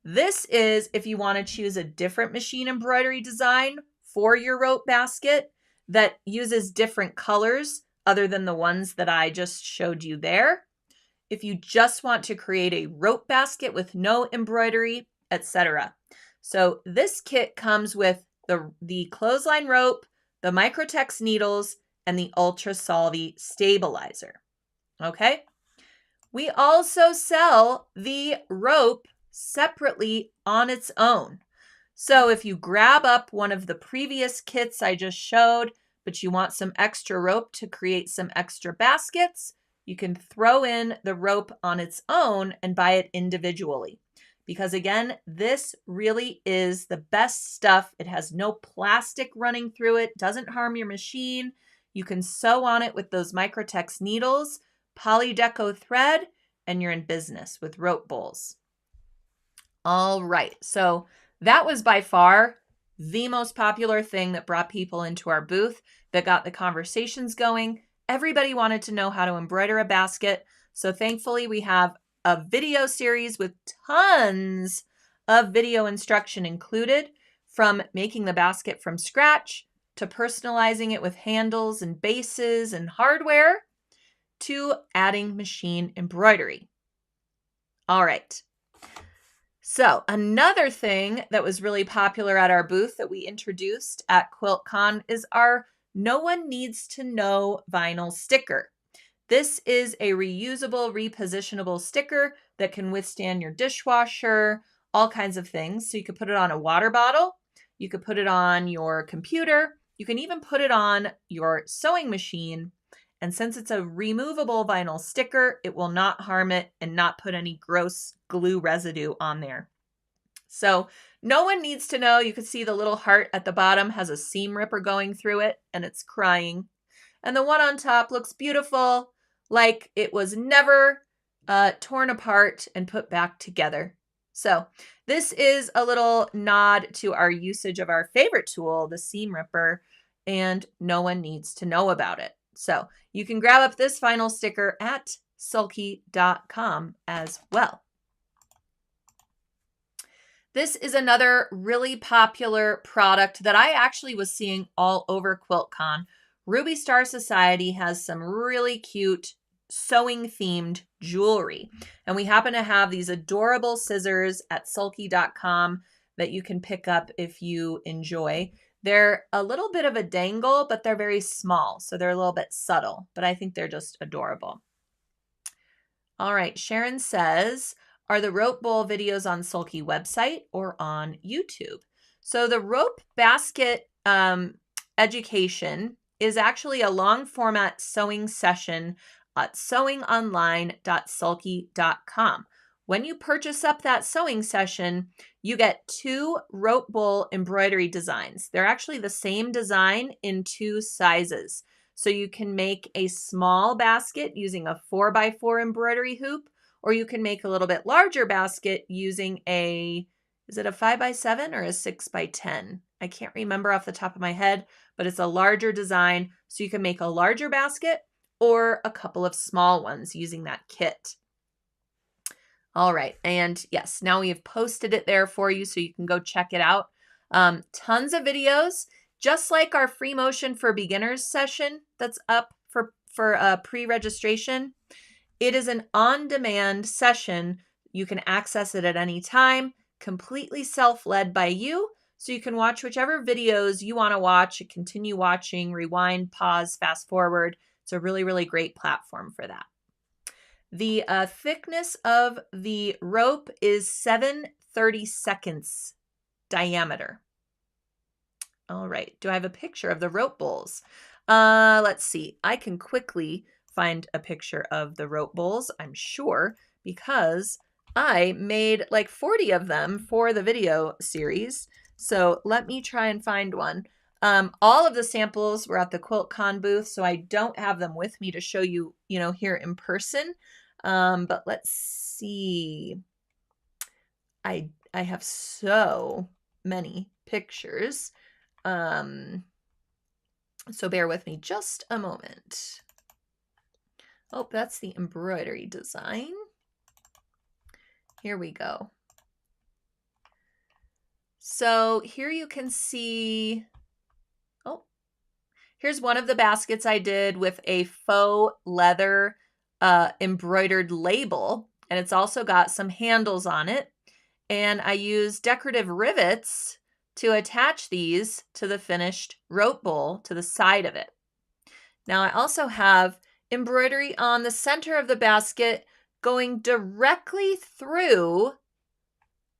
This is if you want to choose a different machine embroidery design for your rope basket that uses different colors other than the ones that I just showed you there. If you just want to create a rope basket with no embroidery, etc. So this kit comes with the clothesline rope, the Microtex needles, and the Ultra Solvy stabilizer. Okay? We also sell the rope separately on its own. So if you grab up one of the previous kits I just showed, but you want some extra rope to create some extra baskets, you can throw in the rope on its own and buy it individually. Because again, this really is the best stuff. It has no plastic running through it, doesn't harm your machine. You can sew on it with those Microtex needles, polydeco thread, and you're in business with rope bowls. All right, so that was by far the most popular thing that brought people into our booth, that got the conversations going. Everybody wanted to know how to embroider a basket. So thankfully we have a video series with tons of video instruction included, from making the basket from scratch to personalizing it with handles and bases and hardware to adding machine embroidery. All right. So another thing that was really popular at our booth that we introduced at Quiltcon is our No One Needs to Know vinyl sticker. This is a reusable, repositionable sticker that can withstand your dishwasher, all kinds of things. So you could put it on a water bottle, you could put it on your computer, you can even put it on your sewing machine. And since it's a removable vinyl sticker, it will not harm it and not put any gross glue residue on there. So no one needs to know. You can see the little heart at the bottom has a seam ripper going through it and it's crying. And the one on top looks beautiful, like it was never torn apart and put back together. So this is a little nod to our usage of our favorite tool, the seam ripper, and no one needs to know about it. So you can grab up this vinyl sticker at sulky.com as well. This is another really popular product that I actually was seeing all over Quiltcon. Ruby Star Society has some really cute sewing themed jewelry. And we happen to have these adorable scissors at sulky.com that you can pick up if you enjoy. They're a little bit of a dangle, but they're very small, so they're a little bit subtle, but I think they're just adorable. All right, Sharon says, are the rope bowl videos on Sulky website or on YouTube? So the rope basket education is actually a long format sewing session at sewingonline.sulky.com. When you purchase up that sewing session, you get 2 rope bowl embroidery designs. They're actually the same design in 2 sizes. So you can make a small basket using a 4x4 embroidery hoop, or you can make a little bit larger basket using is it a 5x7 or a 6x10? I can't remember off the top of my head, but it's a larger design. So you can make a larger basket or a couple of small ones using that kit. All right. And yes, now we have posted it there for you so you can go check it out. Tons of videos, just like our free motion for beginners session that's up for pre-registration. It is an on-demand session. You can access it at any time, completely self-led by you. So you can watch whichever videos you want to watch, continue watching, rewind, pause, fast forward. It's a really, really great platform for that. The thickness of the rope is 7/32 diameter. All right. Do I have a picture of the rope bowls? Let's see. I can quickly find a picture of the rope bowls, I'm sure, because I made like 40 of them for the video series. So let me try and find one. All of the samples were at the Quiltcon booth, so I don't have them with me to show you, here in person. But let's see. I have so many pictures. So bear with me just a moment. Oh, that's the embroidery design. Here we go. So here you can see, here's one of the baskets I did with a faux leather embroidered label, and it's also got some handles on it. And I used decorative rivets to attach these to the finished rope bowl to the side of it. Now I also have embroidery on the center of the basket going directly through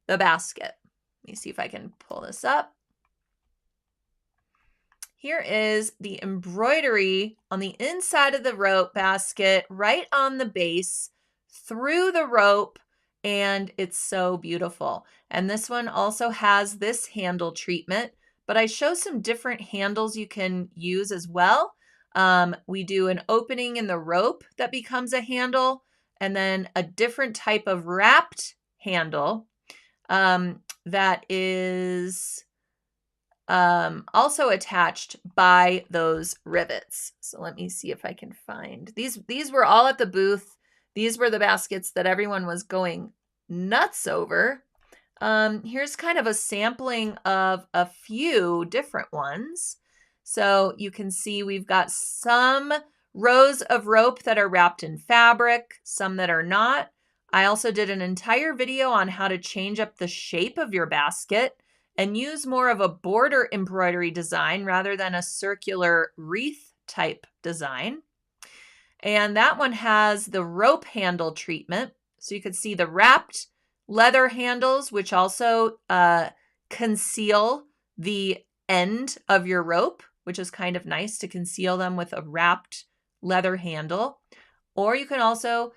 the basket. Let me see if I can pull this up. Here is the embroidery on the inside of the rope basket, right on the base, through the rope, and it's so beautiful. And this one also has this handle treatment, but I show some different handles you can use as well. We do an opening in the rope that becomes a handle, and then a different type of wrapped handle that is also attached by those rivets. So let me see if I can find these. These were all at the booth. These were the baskets that everyone was going nuts over. Here's kind of a sampling of a few different ones. So you can see we've got some rows of rope that are wrapped in fabric, some that are not. I also did an entire video on how to change up the shape of your basket and use more of a border embroidery design rather than a circular wreath type design. And that one has the rope handle treatment. So you can see the wrapped leather handles, which also conceal the end of your rope, which is kind of nice to conceal them with a wrapped leather handle. Or you can also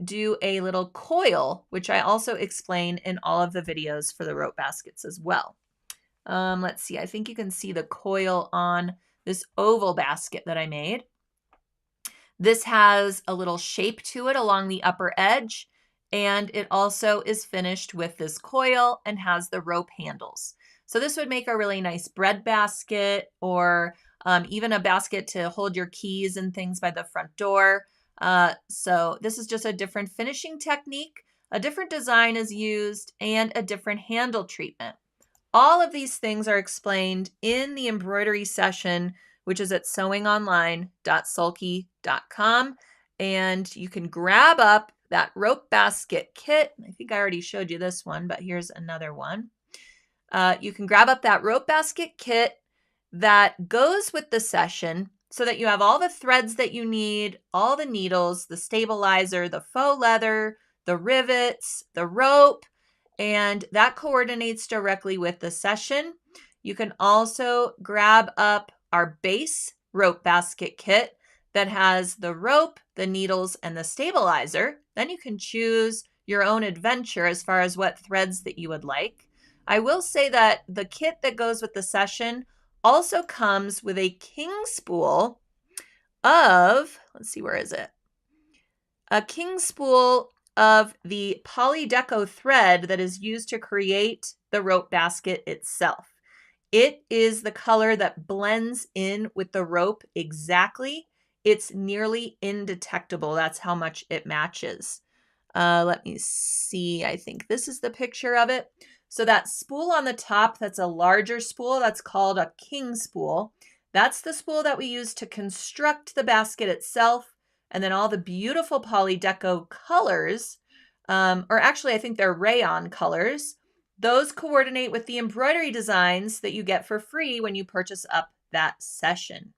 do a little coil, which I also explain in all of the videos for the rope baskets as well. Let's see, I think you can see the coil on this oval basket that I made. This has a little shape to it along the upper edge, and it also is finished with this coil and has the rope handles. So this would make a really nice bread basket, or even a basket to hold your keys and things by the front door. So this is just a different finishing technique, a different design is used, and a different handle treatment. All of these things are explained in the embroidery session, which is at sewingonline.sulky.com. And you can grab up that rope basket kit. I think I already showed you this one, but here's another one. You can grab up that rope basket kit that goes with the session so that you have all the threads that you need, all the needles, the stabilizer, the faux leather, the rivets, the rope, and that coordinates directly with the session. You can also grab up our base rope basket kit that has the rope, the needles, and the stabilizer. Then you can choose your own adventure as far as what threads that you would like. I will say that the kit that goes with the session also comes with a king spool of, let's see, where is it? A king spool of the polydeco thread that is used to create the rope basket itself. It is the color that blends in with the rope exactly. It's nearly indetectable. That's how much it matches. Let me see. I think this is the picture of it. So that spool on the top, that's a larger spool. That's called a king spool. That's the spool that we use to construct the basket itself. And then all the beautiful Poly Deco colors, or actually I think they're rayon colors, those coordinate with the embroidery designs that you get for free when you purchase up that session.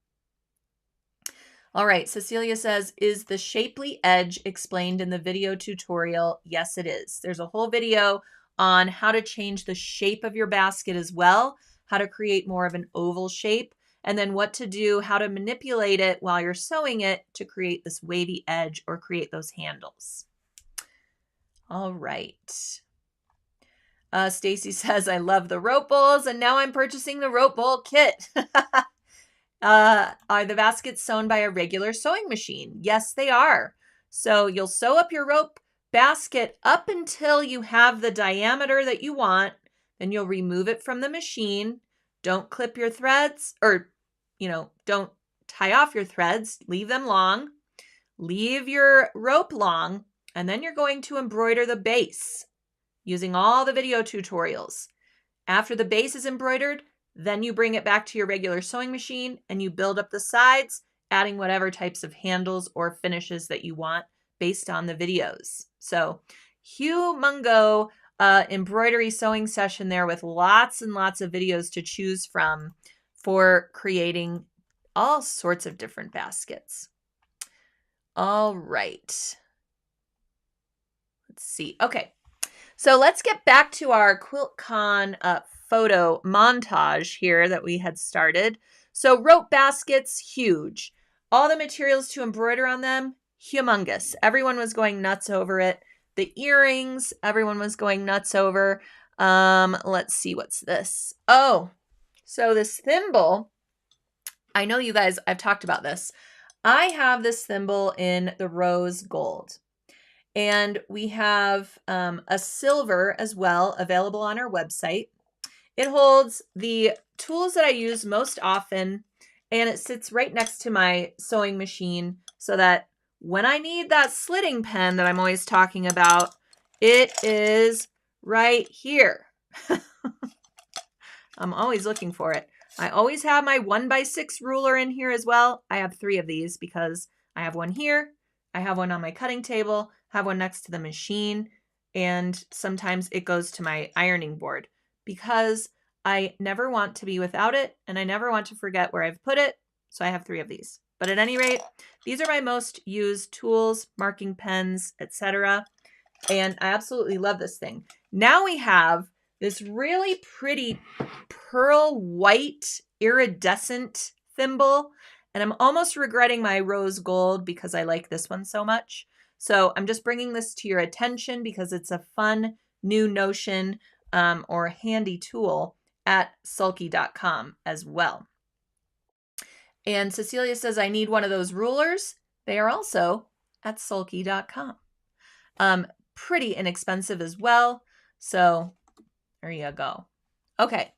All right, Cecilia says, is the shapely edge explained in the video tutorial? Yes, it is. There's a whole video on how to change the shape of your basket as well, how to create more of an oval shape, and then what to do, how to manipulate it while you're sewing it to create this wavy edge or create those handles. All right. Stacy says, I love the rope bowls, and now I'm purchasing the rope bowl kit. Are the baskets sewn by a regular sewing machine? Yes, they are. So you'll sew up your rope basket up until you have the diameter that you want. Then you'll remove it from the machine. Don't clip your threads, or, don't tie off your threads. Leave them long. Leave your rope long. And then you're going to embroider the base using all the video tutorials. After the base is embroidered, then you bring it back to your regular sewing machine and you build up the sides, adding whatever types of handles or finishes that you want based on the videos. So humongo embroidery sewing session there with lots and lots of videos to choose from for creating all sorts of different baskets. All right. Let's see. Okay. So let's get back to our Quiltcon photo montage here that we had started. So rope baskets, huge. All the materials to embroider on them, humongous. Everyone was going nuts over it. The earrings, everyone was going nuts over. Let's see, what's this? Oh, so this thimble, I know you guys, I've talked about this. I have this thimble in the rose gold. And we have a silver as well available on our website. It holds the tools that I use most often, and it sits right next to my sewing machine so that when I need that slitting pen that I'm always talking about, it is right here. I'm always looking for it. I always have my 1x6 ruler in here as well. I have 3 of these because I have one here, I have one on my cutting table, have one next to the machine, and sometimes it goes to my ironing board because I never want to be without it and I never want to forget where I've put it. So I have 3 of these. But at any rate, these are my most used tools, marking pens, etc. And I absolutely love this thing. Now we have this really pretty pearl white iridescent thimble. And I'm almost regretting my rose gold because I like this one so much. So I'm just bringing this to your attention because it's a fun new notion or handy tool at sulky.com as well. And Cecilia says, I need one of those rulers. They are also at sulky.com. Pretty inexpensive as well. So there you go. Okay,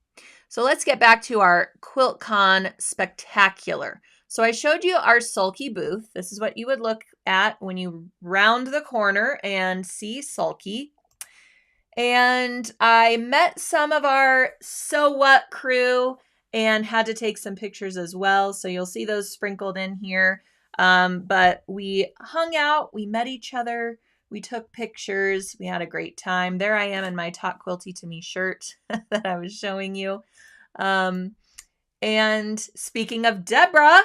so let's get back to our Quiltcon Spectacular. So I showed you our Sulky booth. This is what you would look at when you round the corner and see Sulky. And I met some of our So What crew and had to take some pictures as well. So you'll see those sprinkled in here. But we hung out, we met each other, we took pictures, we had a great time. There I am in my Talk Quilty to Me shirt that I was showing you. And speaking of Deborah,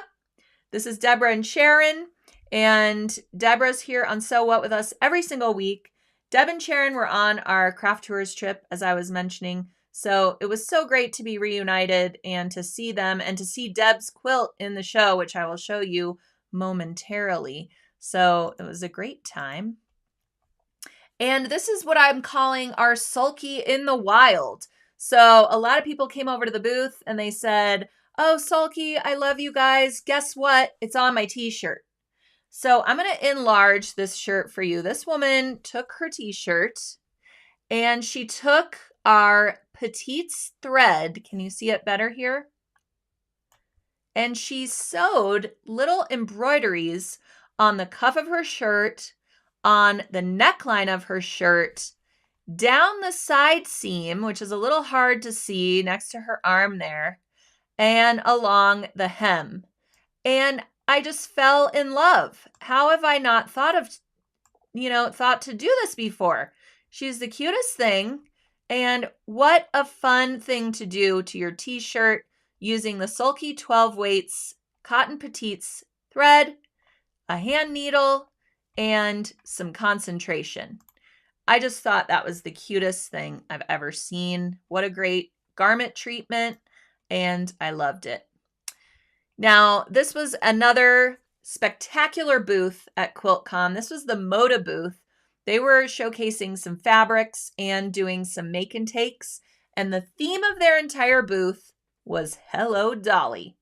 this is Deborah and Sharon. And Deborah's here on So What with us every single week. Deb and Sharon were on our craft tours trip, as I was mentioning. So it was so great to be reunited and to see them and to see Deb's quilt in the show, which I will show you momentarily. So it was a great time. And this is what I'm calling our Sulky in the Wild. So a lot of people came over to the booth and they said, oh, Sulky, I love you guys. Guess what? It's on my t-shirt. So I'm going to enlarge this shirt for you. This woman took her t-shirt and she took our Petites thread. Can you see it better here? And she sewed little embroideries on the cuff of her shirt, on the neckline of her shirt, down the side seam, which is a little hard to see next to her arm there, and along the hem. And I just fell in love. How have I not thought to do this before? She's the cutest thing. And what a fun thing to do to your t-shirt using the Sulky 12 weights, cotton petites, thread, a hand needle, and some concentration. I just thought that was the cutest thing I've ever seen. What a great garment treatment, and I loved it. Now, this was another spectacular booth at Quiltcon. This was the Moda booth. They were showcasing some fabrics and doing some make and takes, and the theme of their entire booth was Hello Dolly.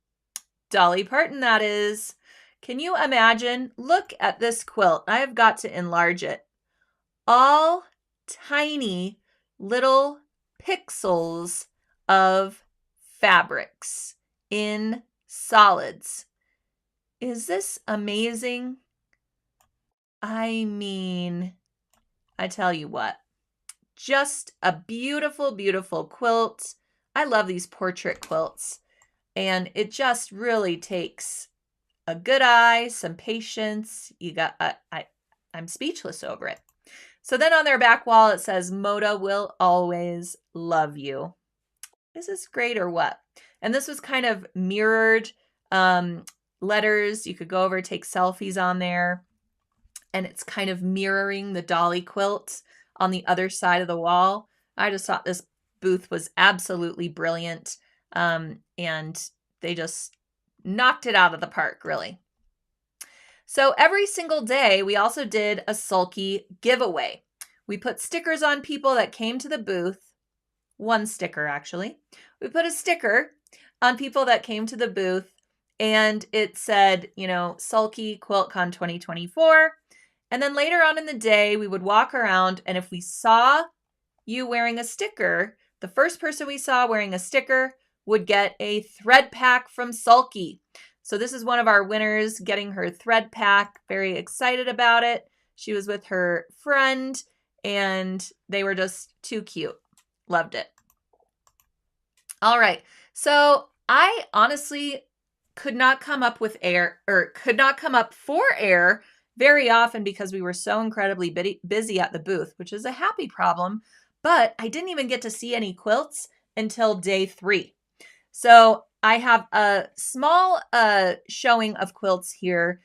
Dolly Parton, that is. Can you imagine? Look at this quilt. I have got to enlarge it. All tiny little pixels of fabrics in solids. Is this amazing? I mean, I tell you what, just a beautiful, beautiful quilt. I love these portrait quilts, and it just really takes a good eye, some patience. I'm speechless over it. So then on their back wall, it says, Moda will always love you. Is this great or what? And this was kind of mirrored letters. You could go over, take selfies on there. And it's kind of mirroring the Dolly quilt on the other side of the wall. I just thought this booth was absolutely brilliant. And they just knocked it out of the park, really. So every single day, we also did a Sulky giveaway. We put stickers on people that came to the booth. One sticker, actually. We put a sticker on people that came to the booth, and it said, Sulky Quiltcon 2024. And then later on in the day, we would walk around, and if we saw you wearing a sticker, the first person we saw wearing a sticker would get a thread pack from Sulky. So this is one of our winners getting her thread pack. Very excited about it. She was with her friend, and they were just too cute. Loved it. All right. So I honestly could not come up for air very often because we were so incredibly busy at the booth, which is a happy problem. But I didn't even get to see any quilts until day 3. So I have a small showing of quilts here.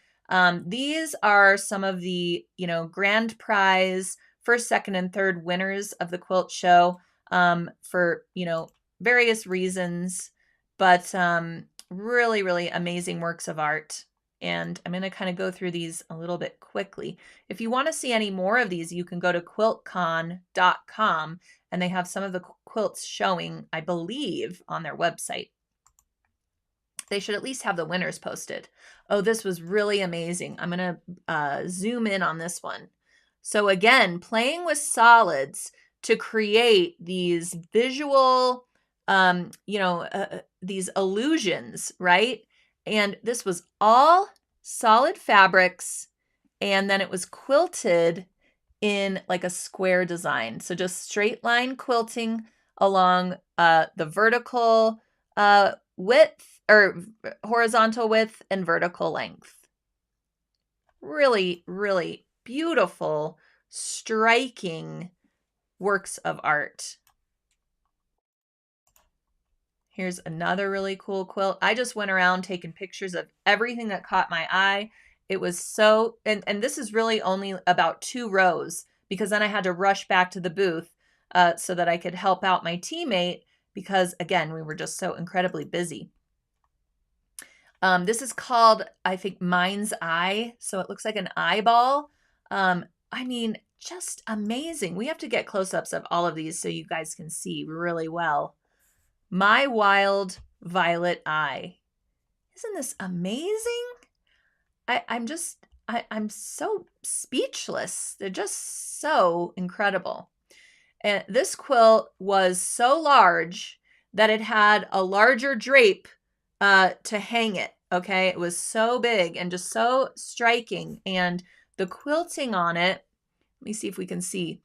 These are some of the, grand prize first, second, and third winners of the quilt show for, various reasons, but really, really amazing works of art. And I'm going to kind of go through these a little bit quickly. If you want to see any more of these, you can go to quiltcon.com, and they have some of the quilts showing, I believe, on their website. They should at least have the winners posted. Oh, this was really amazing. I'm going to zoom in on this one. So again, playing with solids to create these visual, these illusions, right? And this was all solid fabrics, and then it was quilted in like a square design. So just straight line quilting along the vertical width, or horizontal width and vertical length. Really, really beautiful, striking works of art. Here's another really cool quilt. I just went around taking pictures of everything that caught my eye. It was so, and this is really only about 2 rows, because then I had to rush back to the booth so that I could help out my teammate, because again, we were just so incredibly busy. This is called, I think, Mind's Eye. So it looks like an eyeball. I mean, just amazing. We have to get close-ups of all of these so you guys can see really well. My Wild Violet Eye. Isn't this amazing? I'm so speechless. They're just so incredible. And this quilt was so large that it had a larger drape to hang it. Okay, it was so big and just so striking, and the quilting on it, let me see if we can see,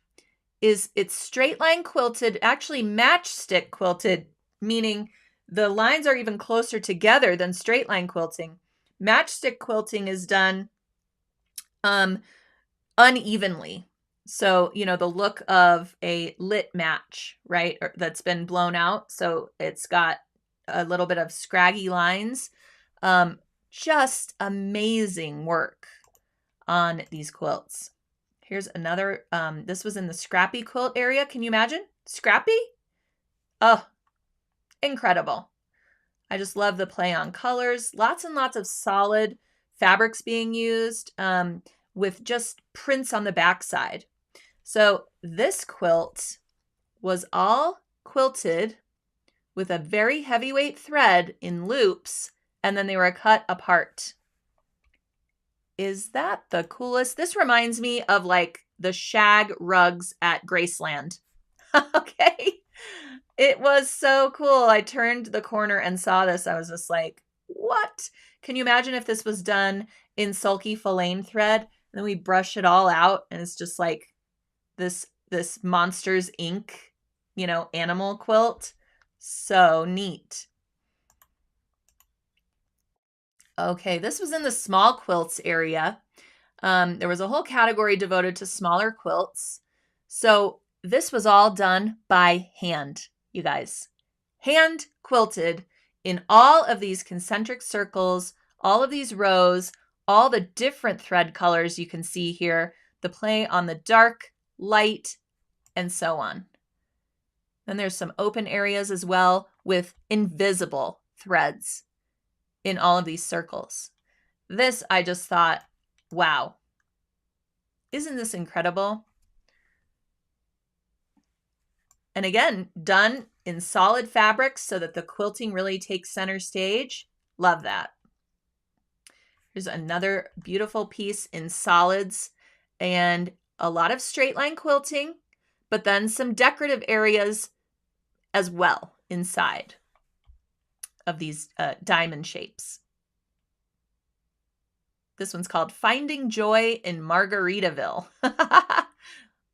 it's straight line quilted, actually matchstick quilted, meaning the lines are even closer together than straight line quilting. Matchstick quilting is done unevenly. So, you know, the look of a lit match, right, that's been blown out. So it's got a little bit of scraggy lines. Just amazing work on these quilts. Here's another, this was in the scrappy quilt area. Can you imagine? Scrappy? Oh, incredible. I just love the play on colors. Lots and lots of solid fabrics being used with just prints on the backside. So this quilt was all quilted with a very heavyweight thread in loops, and then they were cut apart. Is that the coolest? This reminds me of like the shag rugs at Graceland. Okay. It was so cool. I turned the corner and saw this. I was just like, what? Can you imagine if this was done in sulky filane thread and then we brush it all out and it's just like this Monsters Inc., you know, animal quilt? So neat. Okay, this was in the small quilts area. There was a whole category devoted to smaller quilts. So this was all done by hand, you guys. Hand quilted in all of these concentric circles, all of these rows, all the different thread colors you can see here, the play on the dark, light, and so on. Then there's some open areas as well with invisible threads in all of these circles. This, I just thought, wow, isn't this incredible? And again, done in solid fabrics so that the quilting really takes center stage. Love that. Here's another beautiful piece in solids and a lot of straight line quilting, but then some decorative areas as well inside of these diamond shapes. This one's called Finding Joy in Margaritaville.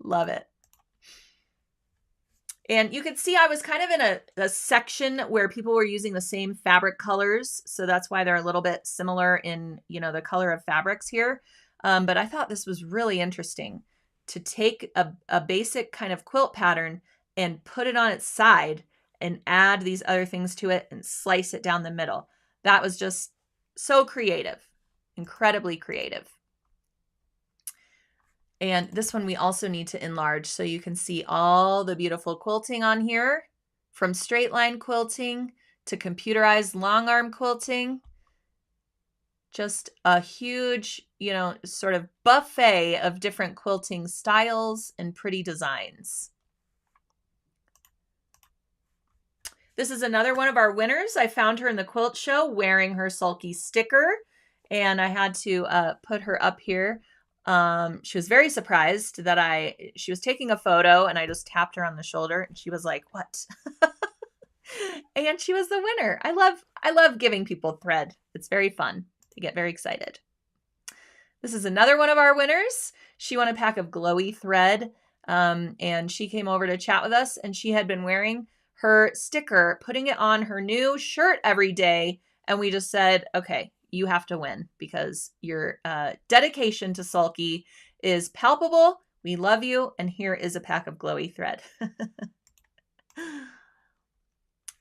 Love it. And you could see I was kind of in a section where people were using the same fabric colors. So that's why they're a little bit similar in, you know, the color of fabrics here. But I thought this was really interesting to take a basic kind of quilt pattern and put it on its side and add these other things to it and slice it down the middle. That was just so creative, incredibly creative. And this one we also need to enlarge so you can see all the beautiful quilting on here, from straight line quilting to computerized long arm quilting. Just a huge, you know, sort of buffet of different quilting styles and pretty designs. This is another one of our winners. I found her in the quilt show wearing her Sulky sticker, and I had to put her up here. She was very surprised that she was taking a photo and I just tapped her on the shoulder and she was like, what? And she was the winner. I love giving people thread. It's very fun. They get very excited. This is another one of our winners. She won a pack of glowy thread. And she came over to chat with us and she had been wearing her sticker, putting it on her new shirt every day. And we just said, okay, you have to win because your dedication to Sulky is palpable. We love you. And here is a pack of glowy thread.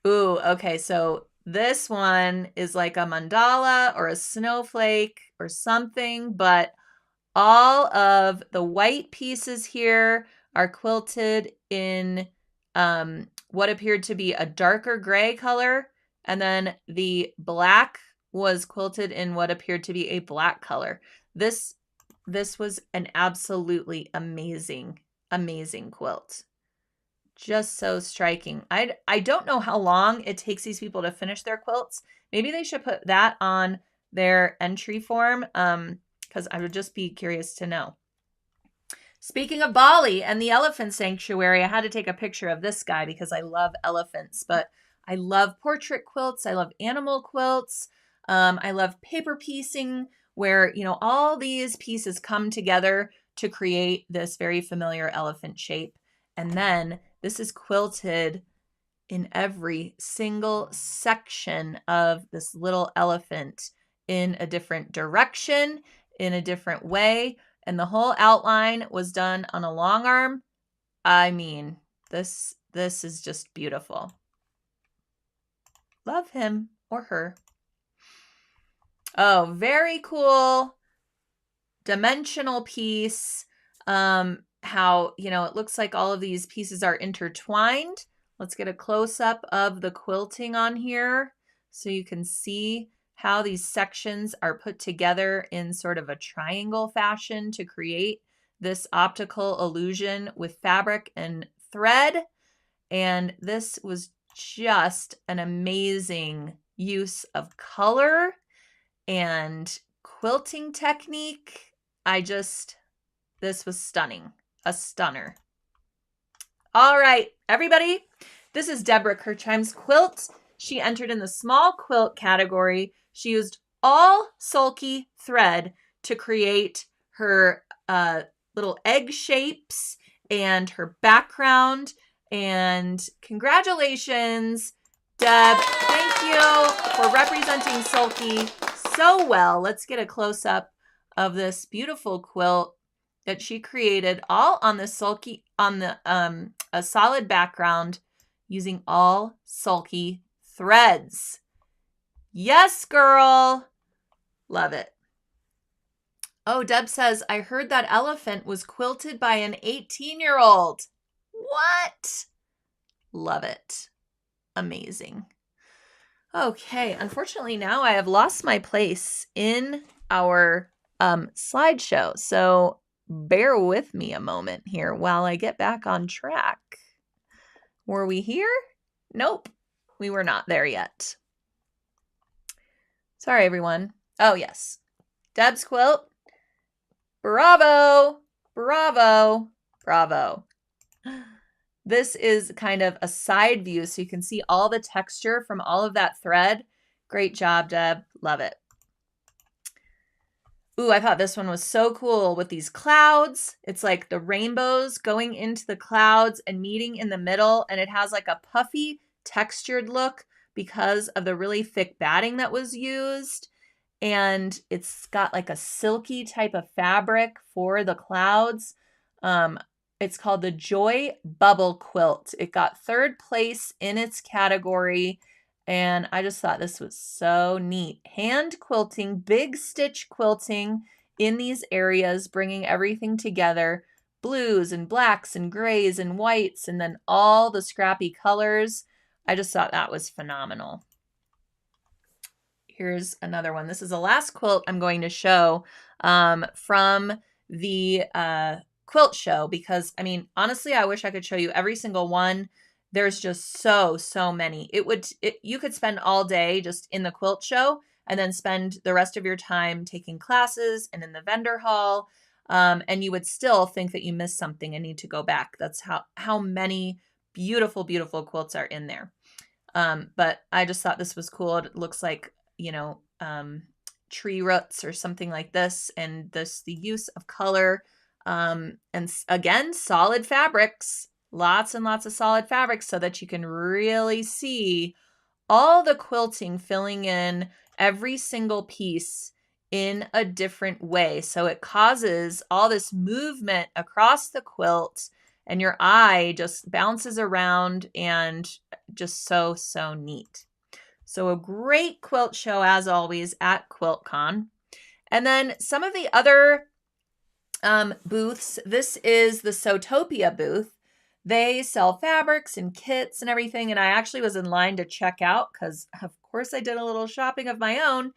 Ooh, okay. So this one is like a mandala or a snowflake or something, but all of the white pieces here are quilted in what appeared to be a darker gray color. And then the black was quilted in what appeared to be a black color. This was an absolutely amazing, amazing quilt. Just so striking. I don't know how long it takes these people to finish their quilts. Maybe they should put that on their entry form because I would just be curious to know. Speaking of Bali and the elephant sanctuary, I had to take a picture of this guy because I love elephants, but I love portrait quilts. I love animal quilts. I love paper piecing where, you know, all these pieces come together to create this very familiar elephant shape. And then this is quilted in every single section of this little elephant in a different direction, in a different way. And the whole outline was done on a long arm. I mean, this is just beautiful. Love him or her. Oh, very cool dimensional piece. How, it looks like all of these pieces are intertwined. Let's get a close-up of the quilting on here so you can see how these sections are put together in sort of a triangle fashion to create this optical illusion with fabric and thread. And this was just an amazing use of color and quilting technique. This was stunning. A stunner. All right, everybody. This is Deborah Kirchheim's quilt. She entered in the small quilt category. She used all sulky thread to create her little egg shapes and her background. And congratulations, Deb. Thank you for representing Sulky so well. Let's get a close-up of this beautiful quilt that she created all on a solid background using all sulky threads. Yes, girl. Love it. Oh, Deb says, I heard that elephant was quilted by an 18-year-old. What? Love it. Amazing. Okay, unfortunately now I have lost my place in our slideshow, so bear with me a moment here while I get back on track. Were we here? Nope, we were not there yet. Sorry, everyone. Oh, yes. Deb's quilt. Bravo, bravo, bravo. This is kind of a side view so you can see all the texture from all of that thread. Great job, Deb. Love it. Ooh, I thought this one was so cool with these clouds. It's like the rainbows going into the clouds and meeting in the middle, and it has like a puffy textured look because of the really thick batting that was used. And it's got like a silky type of fabric for the clouds. It's called the Joy Bubble Quilt. It got 3rd place in its category, and I just thought this was so neat. Hand quilting, big stitch quilting in these areas, bringing everything together. Blues and blacks and grays and whites, and then all the scrappy colors. I just thought that was phenomenal. Here's another one. This is the last quilt I'm going to show from the quilt show because, I mean, honestly, I wish I could show you every single one. There's just so many. You could spend all day just in the quilt show and then spend the rest of your time taking classes and in the vendor hall, and you would still think that you missed something and need to go back. That's how many beautiful, beautiful quilts are in there. But I just thought this was cool. It looks like, tree roots or something like this, and the use of color, and again, solid fabrics, lots and lots of solid fabrics so that you can really see all the quilting filling in every single piece in a different way. So it causes all this movement across the quilt and your eye just bounces around and just so neat. So a great quilt show as always at Quiltcon. And then some of the other booths, this is the Sewtopia booth. They sell fabrics and kits and everything. And I actually was in line to check out because, of course, I did a little shopping of my own.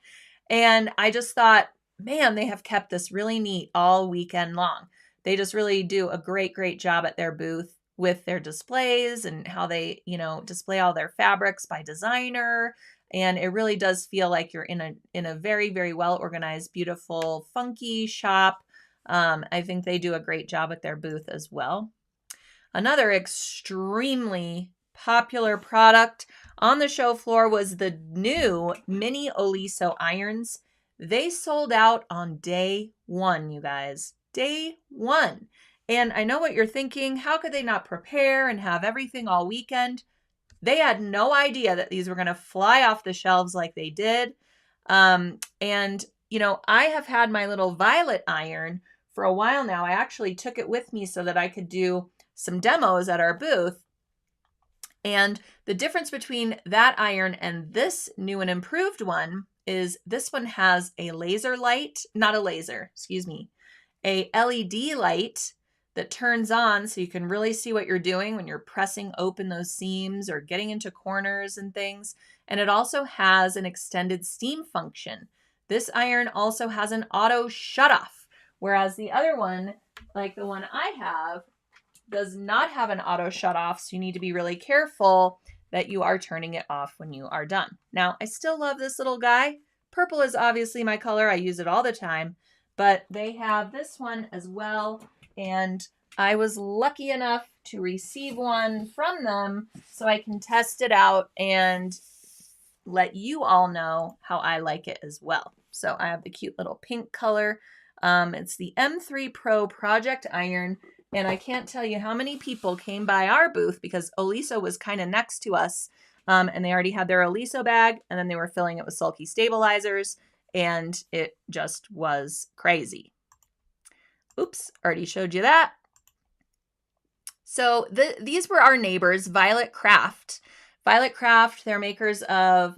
And I just thought, man, they have kept this really neat all weekend long. They just really do a great job at their booth with their displays and how they, display all their fabrics by designer. And it really does feel like you're in a very, very well organized, beautiful, funky shop. I think they do a great job at their booth as well. Another extremely popular product on the show floor was the new mini Oliso irons. They sold out on day 1, you guys. Day 1. And I know what you're thinking. How could they not prepare and have everything all weekend? They had no idea that these were going to fly off the shelves like they did. And, you know, I have had my little violet iron for a while now. I actually took it with me so that I could do some demos at our booth. And the difference between that iron and this new and improved one is this one has a laser light, not a laser, excuse me, a LED light that turns on so you can really see what you're doing when you're pressing open those seams or getting into corners and things. And it also has an extended steam function. This iron also has an auto shutoff, whereas the other one, like the one I have, does not have an auto shutoff. So you need to be really careful that you are turning it off when you are done. Now, I still love this little guy. Purple is obviously my color. I use it all the time, but they have this one as well. And I was lucky enough to receive one from them so I can test it out and let you all know how I like it as well. So I have the cute little pink color. It's the M3 Pro Project Iron. And I can't tell you how many people came by our booth because Oliso was kind of next to us. And they already had their Oliso bag, and then they were filling it with Sulky stabilizers. And it just was crazy. Oops, already showed you that. So these were our neighbors, Violet Craft. Violet Craft, they're makers of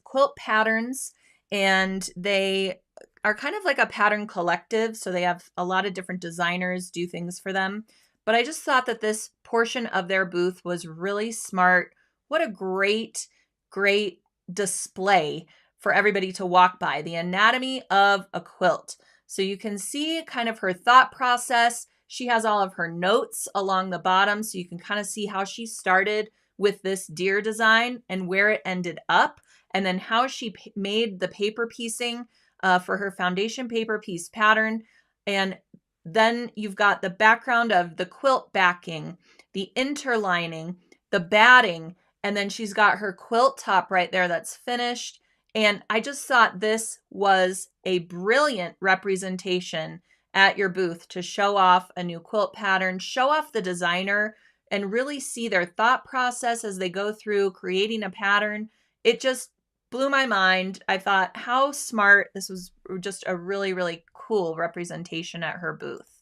quilt patterns, and they are kind of like a pattern collective. So they have a lot of different designers do things for them. But I just thought that this portion of their booth was really smart. What a great, great display for everybody to walk by. The anatomy of a quilt. So you can see kind of her thought process. She has all of her notes along the bottom, so you can kind of see how she started with this deer design and where it ended up, and then how she made the paper piecing for her foundation paper piece pattern. And then you've got the background of the quilt backing, the interlining, the batting, and then she's got her quilt top right there that's finished. And I just thought this was a brilliant representation at your booth to show off a new quilt pattern, show off the designer, and really see their thought process as they go through creating a pattern. It just blew my mind. I thought, how smart. This was just a really, really cool representation at her booth.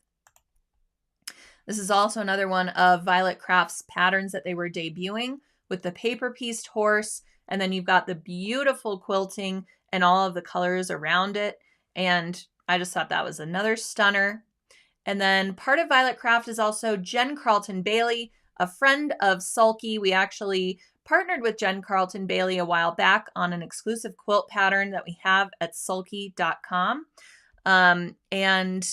This is also another one of Violet Craft's patterns that they were debuting with the paper pieced horse. And then you've got the beautiful quilting and all of the colors around it. And I just thought that was another stunner. And then part of Violet Craft is also Jen Carlton Bailey, a friend of Sulky. We actually partnered with Jen Carlton Bailey a while back on an exclusive quilt pattern that we have at sulky.com. And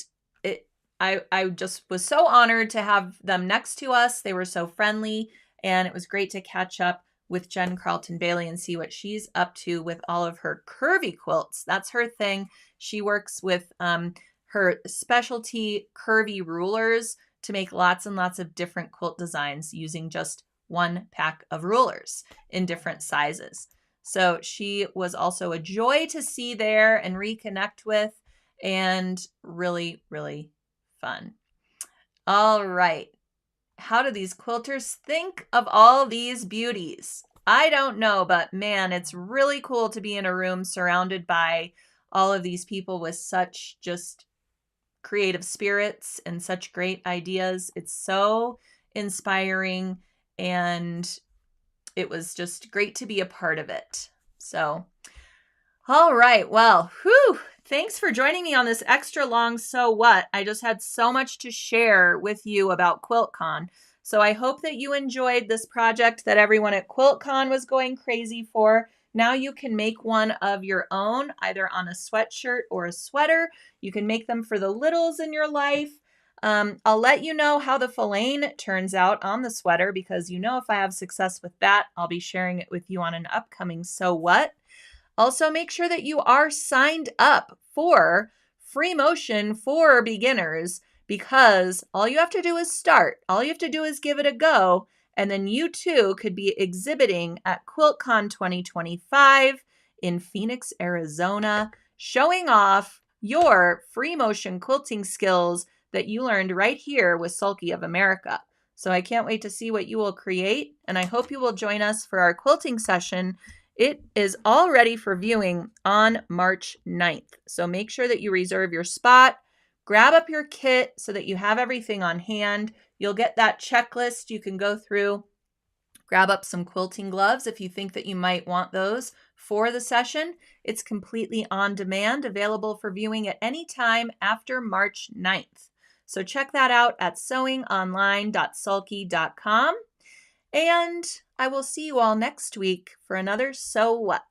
I just was so honored to have them next to us. They were so friendly, and it was great to catch up with Jen Carlton Bailey and see what she's up to with all of her curvy quilts. That's her thing. She works with her specialty curvy rulers to make lots and lots of different quilt designs using just one pack of rulers in different sizes. So she was also a joy to see there and reconnect with, and really, really fun. All right. How do these quilters think of all these beauties? I don't know, but man, it's really cool to be in a room surrounded by all of these people with such just creative spirits and such great ideas. It's so inspiring, and it was just great to be a part of it. So, all right. Well, thanks for joining me on this extra long So What. I just had so much to share with you about Quiltcon. So I hope that you enjoyed this project that everyone at Quiltcon was going crazy for. Now you can make one of your own, either on a sweatshirt or a sweater. You can make them for the littles in your life. I'll let you know how the filane turns out on the sweater, because you know if I have success with that, I'll be sharing it with you on an upcoming So What. Also, make sure that you are signed up for Free Motion for Beginners, because all you have to do is start. All you have to do is give it a go, and then you too could be exhibiting at Quiltcon 2025 in Phoenix, Arizona, showing off your free motion quilting skills that you learned right here with Sulky of America. So I can't wait to see what you will create, and I hope you will join us for our quilting session. It is all ready for viewing on March 9th. So make sure that you reserve your spot. Grab up your kit so that you have everything on hand. You'll get that checklist you can go through. Grab up some quilting gloves if you think that you might want those for the session. It's completely on demand, available for viewing at any time after March 9th. So check that out at sewingonline.sulky.com. And I will see you all next week for another So What?